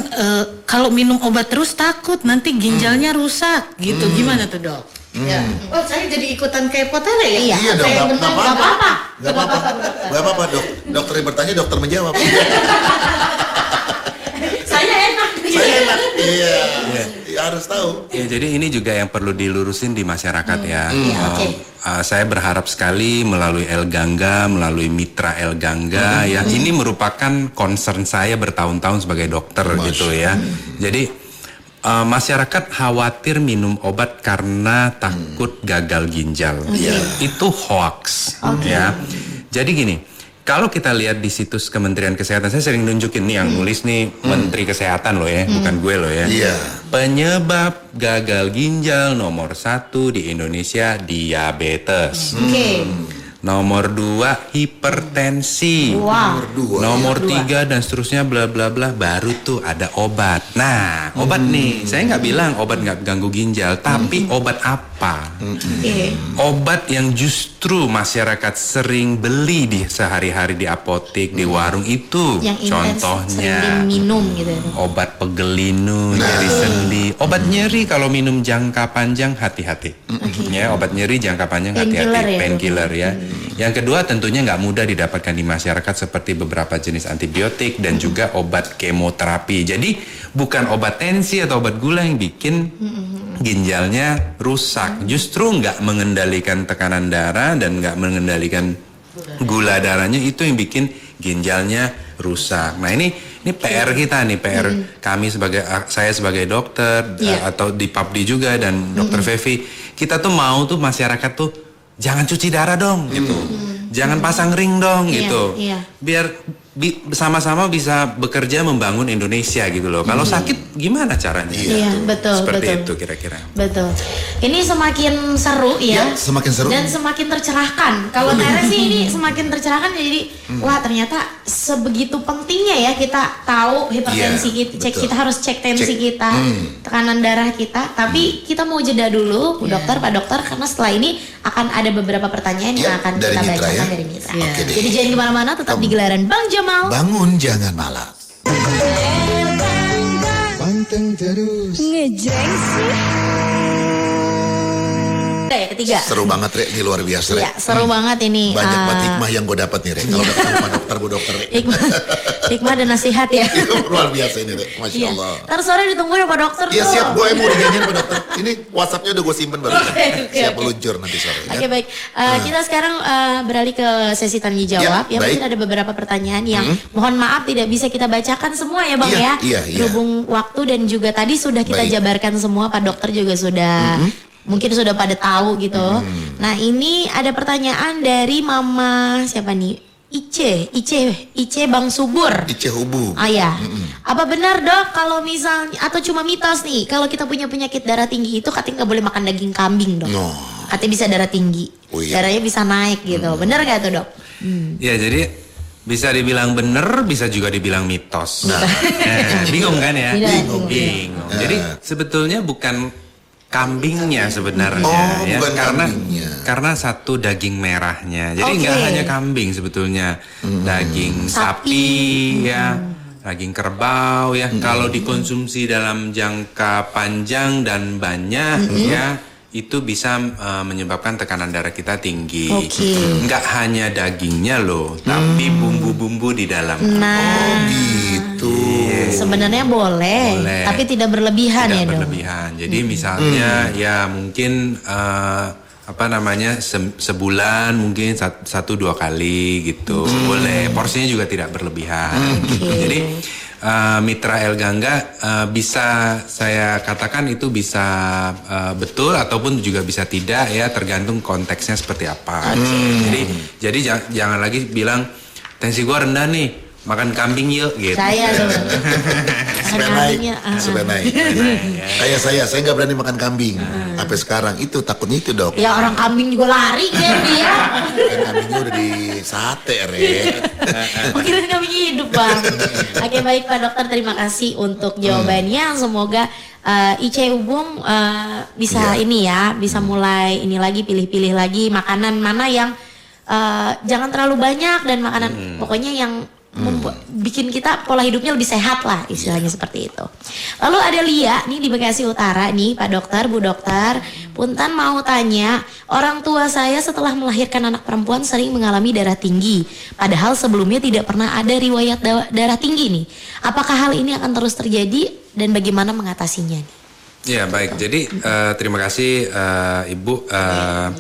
kalau minum obat terus takut nanti ginjalnya rusak gitu. Gimana tuh dok? Ya. Oh, saya jadi ikutan kayak Potare ya? Iya. Iya dong, Saya nggak benar, apa-apa. nggak apa-apa. Gak apa-apa. Gak apa-apa dok. Dokter yang bertanya, dokter menjawab. Saya enak. Saya enak. Iya. Ya, harus tahu. Ya, jadi ini juga yang perlu dilurusin di masyarakat ya. Iya, oke. Saya berharap sekali melalui El Gangga, melalui mitra El Gangga ya. Ini merupakan concern saya bertahun-tahun sebagai dokter gitu ya. Jadi masyarakat khawatir minum obat karena takut gagal ginjal. Itu hoax ya. Jadi gini, kalau kita lihat di situs Kementerian Kesehatan, saya sering nunjukin nih yang nulis nih Menteri Kesehatan loh ya, bukan gue loh ya. Iya. Penyebab gagal ginjal nomor 1 di Indonesia diabetes. Oke. Nomor 2 hipertensi. Wow. Nomor 3 dan seterusnya bla bla bla, baru tuh ada obat. Nah, obat nih, saya nggak bilang obat nggak ganggu ginjal, tapi obat apa? Obat yang justru masyarakat sering beli di sehari-hari di apotek, di warung itu. Yang intens Contohnya sering diminum gitu. obat pegelinu, nyeri sendi, obat nyeri kalau minum jangka panjang hati-hati. Ya, obat nyeri jangka panjang Painkiller hati-hati, ya, painkiller ya. Yang kedua tentunya nggak mudah didapatkan di masyarakat seperti beberapa jenis antibiotik dan juga obat kemoterapi. Jadi bukan obat tensi atau obat gula yang bikin ginjalnya rusak. Justru nggak mengendalikan tekanan darah dan nggak mengendalikan gula darahnya, itu yang bikin ginjalnya rusak. Nah ini PR kita nih, PR kami saya sebagai dokter atau di PAPDI juga dan Dokter Fevi, kita tuh mau tuh masyarakat tuh jangan cuci darah dong gitu, jangan pasang ring dong gitu, biar sama-sama bisa bekerja membangun Indonesia gitu loh. Kalau sakit gimana caranya? Iya, betul, Seperti betul. itu kira-kira. Betul. Ini semakin seru ya. Ya, semakin seru. Dan semakin tercerahkan. Kalau Tere sih ini semakin tercerahkan, jadi wah ternyata sebegitu pentingnya ya kita tahu hipertensi Iya, kita, betul. kita harus cek tensi kita, tekanan darah kita. Tapi kita mau jeda dulu, Bu Dokter, Pak Dokter, karena setelah ini akan ada beberapa pertanyaan yang Ya, akan dari kita Mitra bacakan ya. dari Mitra. Oke deh. Jadi jangan kemana-mana, tetap di gelaran Bang Jamal. Bangun jangan malas. Panteng terus. Ngejreng sih. Ya, ketiga. Seru banget Re, ini luar biasa Re. Ya, seru banget ini. Banyak banget hikmah yang gue dapat nih Re. Kalau udah ketemu Pak Dokter, Bu Dokter Re. Hikmah dan nasihat ya. Luar biasa ini Re, Masya Iya. Allah. Ntar sore ditungguin Pak Dokter Iya tuh. siap, gue mau dijanjiin Pak Dokter. Ini WhatsApp-nya udah gue simpen baru. Oke. Siap meluncur nanti sore ya. Oke baik, kita sekarang beralih ke sesi tanya jawab. Ya, baik. Mungkin ada beberapa pertanyaan yang mohon maaf tidak bisa kita bacakan semua ya Bang Iya, ya. iya. Berhubung waktu dan juga tadi sudah kita Baik. jabarkan semua, Pak Dokter juga sudah mungkin sudah pada tahu gitu. Nah ini ada pertanyaan dari Mama siapa nih? Ice Bang Subur. Ice Hubu. Ah ya. Apa benar dok kalau misalnya atau cuma mitos nih kalau kita punya penyakit darah tinggi itu katanya nggak boleh makan daging kambing dok. No. Katanya bisa darah tinggi. Oh, iya. Darahnya bisa naik gitu. Benar gak tuh dok? Ya jadi bisa dibilang benar, bisa juga dibilang mitos. Bingung kan ya? Bingung. Jadi sebetulnya bukan kambingnya sebenarnya Oh, ya, bukan karena kambingnya. karena satu daging merahnya. Jadi Oke. nggak hanya kambing sebetulnya, daging sapi ya, daging kerbau ya. Kalau dikonsumsi dalam jangka panjang dan banyak ya, itu bisa menyebabkan tekanan darah kita tinggi. Oke. Nggak hanya dagingnya loh, tapi bumbu-bumbu di dalam. Nah, Gitu. sebenarnya boleh, Boleh. tapi tidak berlebihan Tidak ya dok. berlebihan. Jadi misalnya ya mungkin apa namanya sebulan mungkin 1-2 kali gitu. Boleh. Porsinya juga tidak berlebihan. Jadi Mitra El Gangga bisa saya katakan itu bisa betul ataupun juga bisa tidak ya, tergantung konteksnya seperti apa. Jadi jangan lagi bilang tensi gua rendah nih, makan kambing yuk gitu. Saya tuh. Supaya naik, Kambingnya, supaya naik. Kayak saya nggak berani makan kambing. Sampai sekarang itu takutnya itu dok. Ya orang kambing juga lari kan dia. Kan kambingnya udah di sate Mungkin kambing hidup bang. Oke baik Pak Dokter, terima kasih untuk jawabannya. Semoga Ice Ubung bisa Iya. ini ya, bisa mulai ini lagi, pilih-pilih lagi makanan mana yang jangan terlalu banyak dan makanan pokoknya yang bikin kita pola hidupnya lebih sehat lah istilahnya seperti itu. Lalu ada Lia nih di Bekasi Utara nih Pak Dokter, Bu Dokter, Punten mau tanya, orang tua saya setelah melahirkan anak perempuan sering mengalami darah tinggi, padahal sebelumnya tidak pernah ada riwayat darah tinggi nih. Apakah hal ini akan terus terjadi dan bagaimana mengatasinya nih? Ya baik, jadi terima kasih Ibu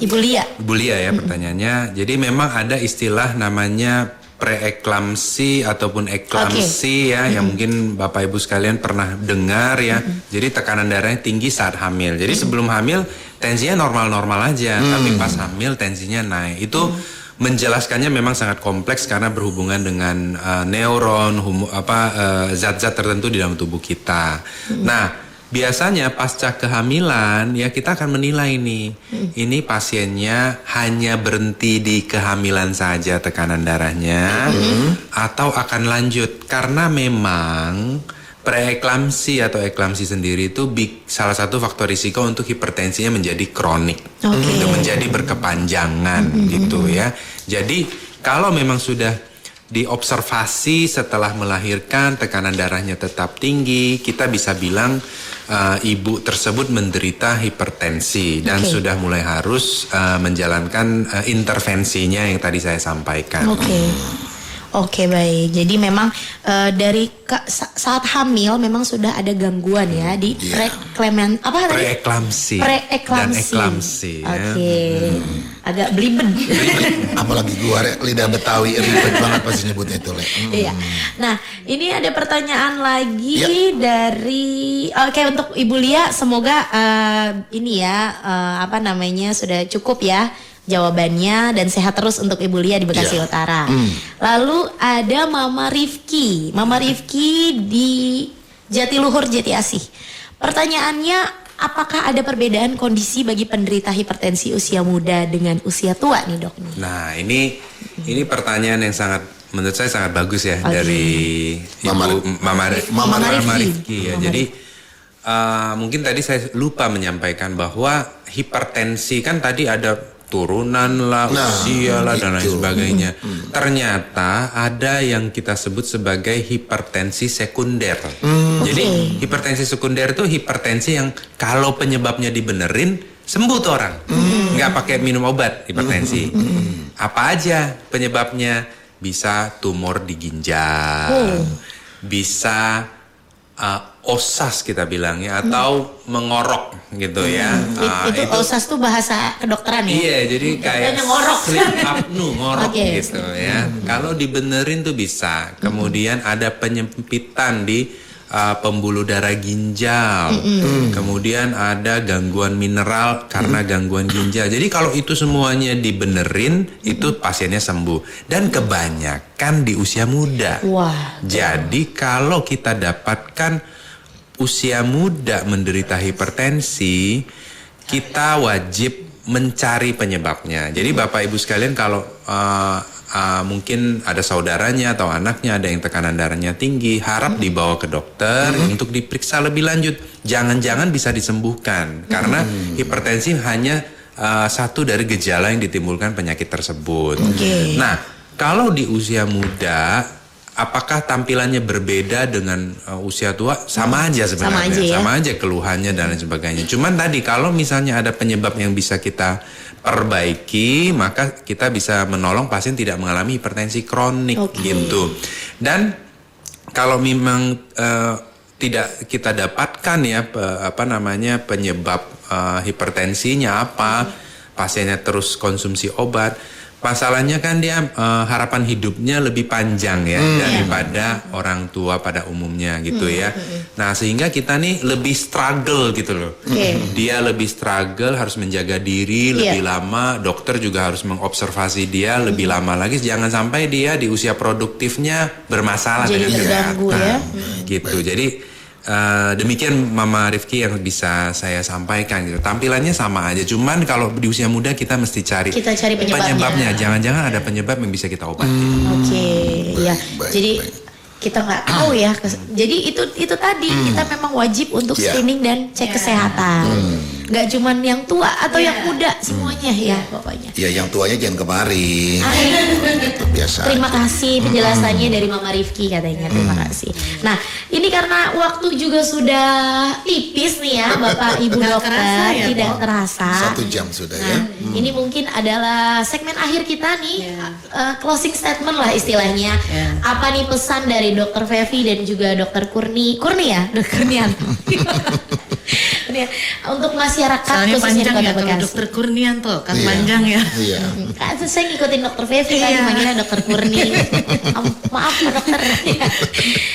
Ibu Lia. Ibu Lia ya pertanyaannya. Jadi memang ada istilah namanya preeklamsi ataupun eklamsi ya, yang mungkin Bapak Ibu sekalian pernah dengar ya. Jadi tekanan darahnya tinggi saat hamil. Jadi sebelum hamil tensinya normal-normal aja, tapi pas hamil tensinya naik. Itu menjelaskannya memang sangat kompleks karena berhubungan dengan neuron, zat-zat tertentu di dalam tubuh kita. Nah, biasanya pasca kehamilan ya kita akan menilai nih, ini pasiennya hanya berhenti di kehamilan saja tekanan darahnya atau akan lanjut, karena memang preeklamsi atau eklamsi sendiri itu salah satu faktor risiko untuk hipertensinya menjadi kronik, itu menjadi berkepanjangan gitu ya. Jadi kalau memang sudah diobservasi setelah melahirkan tekanan darahnya tetap tinggi, kita bisa bilang ibu tersebut menderita hipertensi dan sudah mulai harus menjalankan intervensinya yang tadi saya sampaikan. Oke baik. Jadi memang dari saat hamil memang sudah ada gangguan ya di preeklamsi dan eklamsi. Oke. Agak belibet. Apalagi gua lidah Betawi ribet banget pasti nyebutnya itu Le. Iya. Nah, ini ada pertanyaan lagi dari untuk Ibu Lia, semoga ini ya sudah cukup ya jawabannya dan sehat terus untuk Ibu Lia di Bekasi Utara. Lalu ada Mama Rifki di Jatiluhur, Jati Asih. Pertanyaannya, apakah ada perbedaan kondisi bagi penderita hipertensi usia muda dengan usia tua nih dok? Nah ini pertanyaan yang menurut saya sangat bagus ya dari Mama Rifki ya. Jadi mungkin tadi saya lupa menyampaikan bahwa hipertensi kan tadi ada turunan lah, usia lah dan lain sebagainya. Ternyata ada yang kita sebut sebagai hipertensi sekunder. Jadi hipertensi sekunder itu hipertensi yang kalau penyebabnya dibenerin sembuh tuh orang, nggak pakai minum obat hipertensi. Apa aja penyebabnya? Bisa tumor di ginjal, bisa osas kita bilangnya, atau mengorok gitu ya. Itu osas tuh bahasa kedokteran ya? Iya, jadi kayak ngorok. sleep apnea, ngorok gitu ya. Kalau dibenerin tuh bisa. Kemudian ada penyempitan di pembuluh darah ginjal, kemudian ada gangguan mineral karena gangguan ginjal. Jadi kalau itu semuanya dibenerin, itu pasiennya sembuh. Dan kebanyakan di usia muda. Wah. Jadi kalau kita dapatkan usia muda menderita hipertensi, kita wajib mencari penyebabnya. Jadi Bapak Ibu sekalian, kalau mungkin ada saudaranya atau anaknya ada yang tekanan darahnya tinggi, harap dibawa ke dokter untuk diperiksa lebih lanjut. Jangan-jangan bisa disembuhkan karena hipertensi hanya satu dari gejala yang ditimbulkan penyakit tersebut. Nah, kalau di usia muda, apakah tampilannya berbeda dengan usia tua? Sama aja sebenarnya, sama aja keluhannya dan lain sebagainya. Cuman tadi kalau misalnya ada penyebab yang bisa kita perbaiki, maka kita bisa menolong pasien tidak mengalami hipertensi kronik gitu. Dan kalau memang tidak kita dapatkan ya penyebab hipertensinya apa, pasiennya terus konsumsi obat. Masalahnya kan dia harapan hidupnya lebih panjang ya daripada orang tua pada umumnya gitu ya. Nah, sehingga kita nih lebih struggle gitu loh. Dia lebih struggle, harus menjaga diri lebih lama. Dokter juga harus mengobservasi dia lebih lama lagi. Jangan sampai dia di usia produktifnya bermasalah dengan kesehatan. Gitu. Jadi demikian Mama Rifki yang bisa saya sampaikan gitu. Tampilannya sama aja, cuman kalau di usia muda kita mesti cari penyebabnya. Jangan-jangan ada penyebab yang bisa kita obati. Ya. Jadi kita nggak tahu ya. Jadi itu tadi kita memang wajib untuk screening dan cek kesehatan. Nggak cuman yang tua atau yang muda, semuanya ya pokoknya. Ya, yang tuanya jangan kemarin. Itu biasa. Terima kasih penjelasannya dari Mama Rifki katanya. Terima kasih. Nah, ini karena waktu juga sudah tipis nih ya Bapak Ibu dokter, tidak terasa. 1 jam sudah Nah, ya. ini mungkin adalah segmen akhir kita nih, closing statement lah istilahnya. Apa nih pesan dari Dokter Fevi dan juga Dokter Kurni ya, Dokter Kurnianto. Untuk masyarakat soalnya khususnya di panjang Kota ya, Bekasi. Dokter Kurnianto kan panjang ya. Iya. Kan saya ngikutin Dokter Fevi tadi manggilnya Dokter Kurni. Maaf Pak Dokter.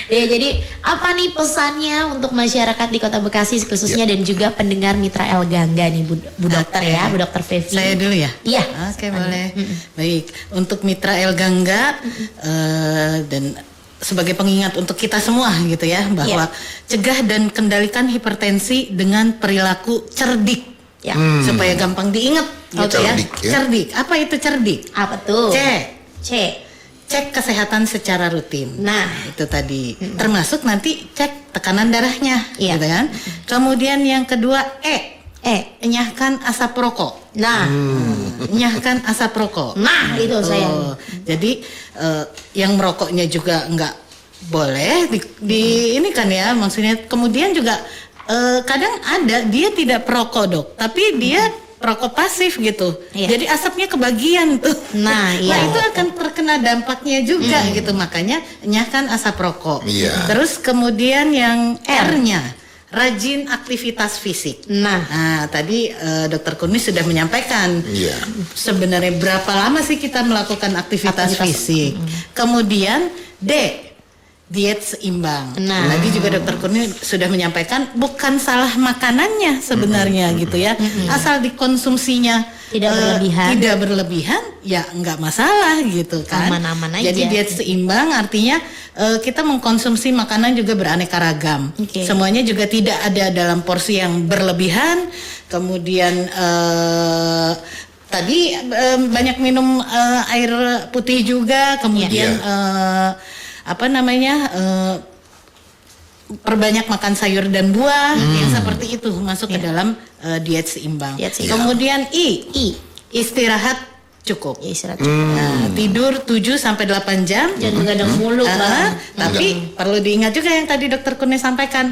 Ya, jadi apa nih pesannya untuk masyarakat di Kota Bekasi khususnya dan juga pendengar Mitra El Gangga nih Bu Dokter ya, Bu Dokter Fevi. Saya dulu ya? Iya. Oke, boleh. Baik, untuk Mitra El Gangga dan sebagai pengingat untuk kita semua gitu ya, bahwa cegah dan kendalikan hipertensi dengan perilaku cerdik ya, supaya gampang diingat gitu ya. Cerdik. Apa itu cerdik? Apa tuh? Cek kesehatan secara rutin. Nah, itu tadi. Termasuk nanti cek tekanan darahnya, gitu kan. Kemudian yang kedua enyahkan asap rokok. Enyahkan asap rokok. Nah, itu saya. Jadi yang merokoknya juga nggak boleh di ini kan ya, maksudnya. Kemudian juga kadang ada dia tidak perokok dok, tapi dia perokok pasif gitu. Jadi asapnya kebagian tuh. Nah, itu akan terkena dampaknya juga gitu. Makanya enyahkan asap rokok. Terus kemudian yang R-nya, rajin aktivitas fisik. Nah tadi Dokter Kurni sudah menyampaikan sebenarnya berapa lama sih kita melakukan aktivitas fisik. Kemudian D, diet seimbang. Tadi juga Dokter Kurni sudah menyampaikan bukan salah makanannya sebenarnya gitu ya, asal dikonsumsinya tidak berlebihan ya nggak masalah gitu kan. Aman-aman aja. Jadi diet seimbang artinya kita mengkonsumsi makanan juga beraneka ragam. Semuanya juga tidak ada dalam porsi yang berlebihan. Kemudian tadi banyak minum air putih juga. Kemudian perbanyak makan sayur dan buah yang seperti itu masuk ke dalam diet seimbang. Kemudian I, istirahat cukup. Nah, tidur 7 sampai 8 jam. Jangan begadang mulu, tapi perlu diingat juga yang tadi Dokter Kurni sampaikan,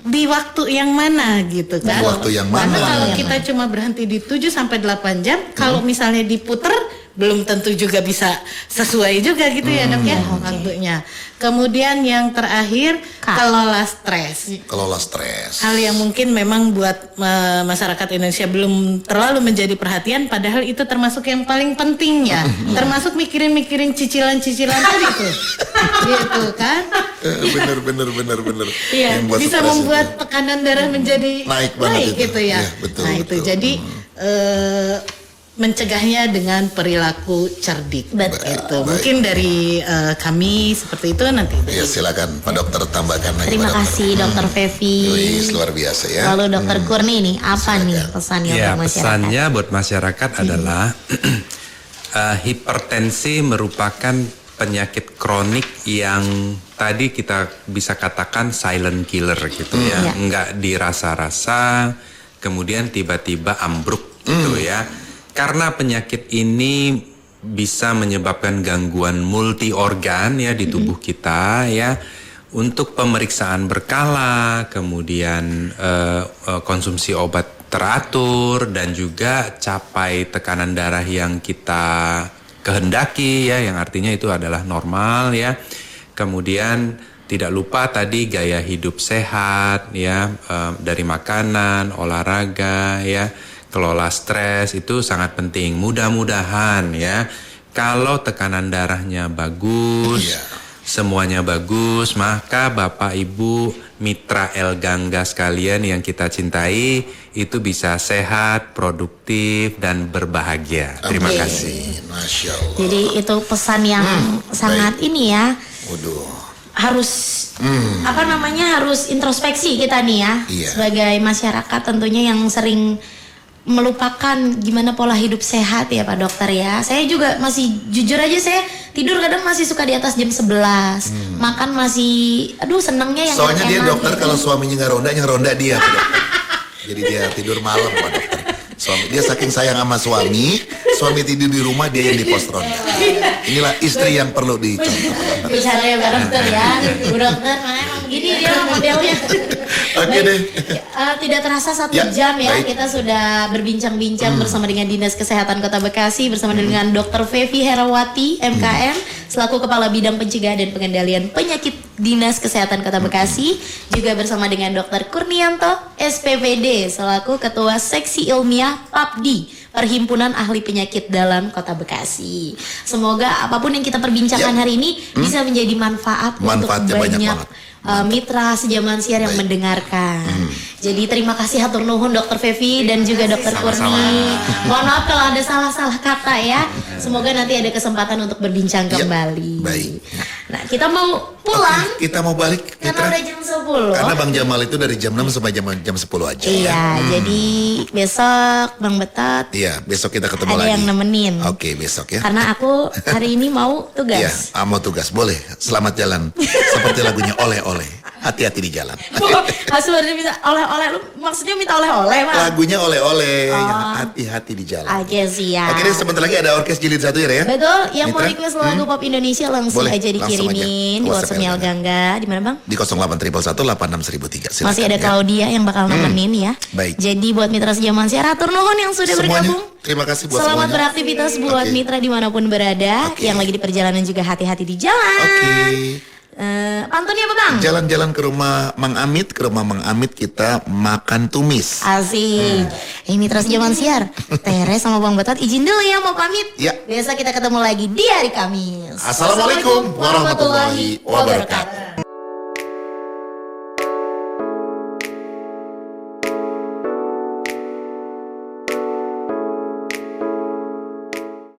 di waktu yang mana gitu kan. Waktu yang mana? Karena kalau kita cuma berhenti di 7 sampai 8 jam, kalau misalnya diputer belum tentu juga bisa sesuai juga gitu ya dok ya waktunya. Kemudian yang terakhir kelola stres. Kelola stres. Hal yang mungkin memang buat masyarakat Indonesia belum terlalu menjadi perhatian, padahal itu termasuk yang paling penting ya. Termasuk mikirin cicilan-cicilan tadi tuh. Gitu kan? Bener. Iya, Yang buat bisa stres membuat itu. tekanan darah menjadi Naik banget itu. gitu ya. Iya, betul, Nah itu betul. jadi mencegahnya dengan perilaku cerdik. Betul. Itu mungkin dari kami seperti itu nanti. Ya silakan Pak Dokter tambahkan lagi. Terima Pak Dokter. kasih Dokter Fevi. Wih, luar biasa ya. Lalu Dokter Kurni nih, apa nih pesannya Ya, untuk masyarakat? pesannya buat masyarakat adalah hipertensi merupakan penyakit kronik yang tadi kita bisa katakan silent killer gitu ya. Iya. Nggak dirasa-rasa, kemudian tiba-tiba ambruk gitu ya. Karena penyakit ini bisa menyebabkan gangguan multi organ ya di tubuh kita ya. Untuk pemeriksaan berkala, kemudian konsumsi obat teratur dan juga capai tekanan darah yang kita kehendaki ya, yang artinya itu adalah normal ya. Kemudian tidak lupa tadi gaya hidup sehat ya, dari makanan, olahraga ya, kelola stres itu sangat penting. Mudah-mudahan ya kalau tekanan darahnya bagus, Iya. semuanya bagus, maka Bapak Ibu mitra El Gangga sekalian yang kita cintai itu bisa sehat, produktif dan berbahagia. Terima Amin. kasih. Masya Allah. Jadi itu pesan yang sangat ini ya, Waduh. harus harus introspeksi kita nih ya, Iya. sebagai masyarakat tentunya yang sering melupakan gimana pola hidup sehat ya Pak Dokter ya. Saya juga masih jujur aja, saya tidur kadang masih suka di atas jam 11. Makan masih senengnya yang Soalnya dia enak-enak dokter gitu. kalau suaminya nggak ronda, yang ronda dia Pak Dokter. Jadi dia tidur malam Pak Dokter. Dia saking sayang sama suami tidur di rumah, dia yang di pos ronda. Inilah istri yang perlu dicontoh. Bicara ya Pak Dokter ya. Bu Dokter emang gini dia modelnya. Oke deh. Tidak terasa 1 Ya, jam ya, baik. kita sudah berbincang-bincang bersama dengan Dinas Kesehatan Kota Bekasi, bersama dengan Dr. Fevi Herawati MKM selaku Kepala Bidang Pencegahan dan Pengendalian Penyakit Dinas Kesehatan Kota Bekasi, juga bersama dengan Dr. Kurnianto SPPD selaku Ketua Seksi Ilmiah PAPDI, Perhimpunan Ahli Penyakit Dalam Kota Bekasi. Semoga apapun yang kita perbincangkan Ya. hari ini bisa menjadi manfaat untuk Manfaatnya banyak banyak banget. mitra sejaman siar yang mendengarkan. Jadi terima kasih hatur nuhun Dokter Fevi dan juga Dokter Kurni. Mohon maaf kalau ada salah-salah kata ya. Semoga nanti ada kesempatan untuk berbincang Ya, kembali. baik. Nah, kita mau pulang Oke, kita mau balik karena Mitra. udah jam 10. Karena Bang Jamal itu dari jam 6 sampai jam 10 aja Iya, ya. jadi besok Bang Betot Iya, besok kita ketemu ada lagi. yang nemenin. Oke, besok ya. Karena aku hari ini mau Iya, tugas. mau tugas. Boleh. Selamat jalan. Seperti lagunya Oleh-oleh. Hati-hati di jalan. Sebenarnya bisa oleh-oleh, lu maksudnya minta oleh-oleh, Bang? Lagunya Oleh-oleh. Hati-hati di jalan. Oke, siap. Oke deh, sebentar lagi ada orkes jilid 1 ya, ya. Betul, yang mau Mitra? request lagu pop Indonesia langsung Boleh, aja langsung dikirimin di aja. WhatsApp Niel Gangga. Di mana Bang? Di 0811186003. Silakan, Masih ada ya. Claudia yang bakal nemenin ya. Baik. Jadi buat mitra sejaman siar, hatur nuhun yang sudah Semuanya, bergabung. terima kasih buat Selamat semuanya. beraktivitas buat Oke. mitra dimanapun berada. Oke. Yang lagi di perjalanan juga hati-hati di jalan. Oke. Pantunnya apa Bang? Jalan-jalan ke rumah Mang Amit, kita makan tumis. Asik. Mitra sejaman siar, Teres sama Bang Betot izin dulu ya mau pamit. Ya. Biasa kita ketemu lagi di hari Kamis. Assalamualaikum warahmatullahi wabarakatuh.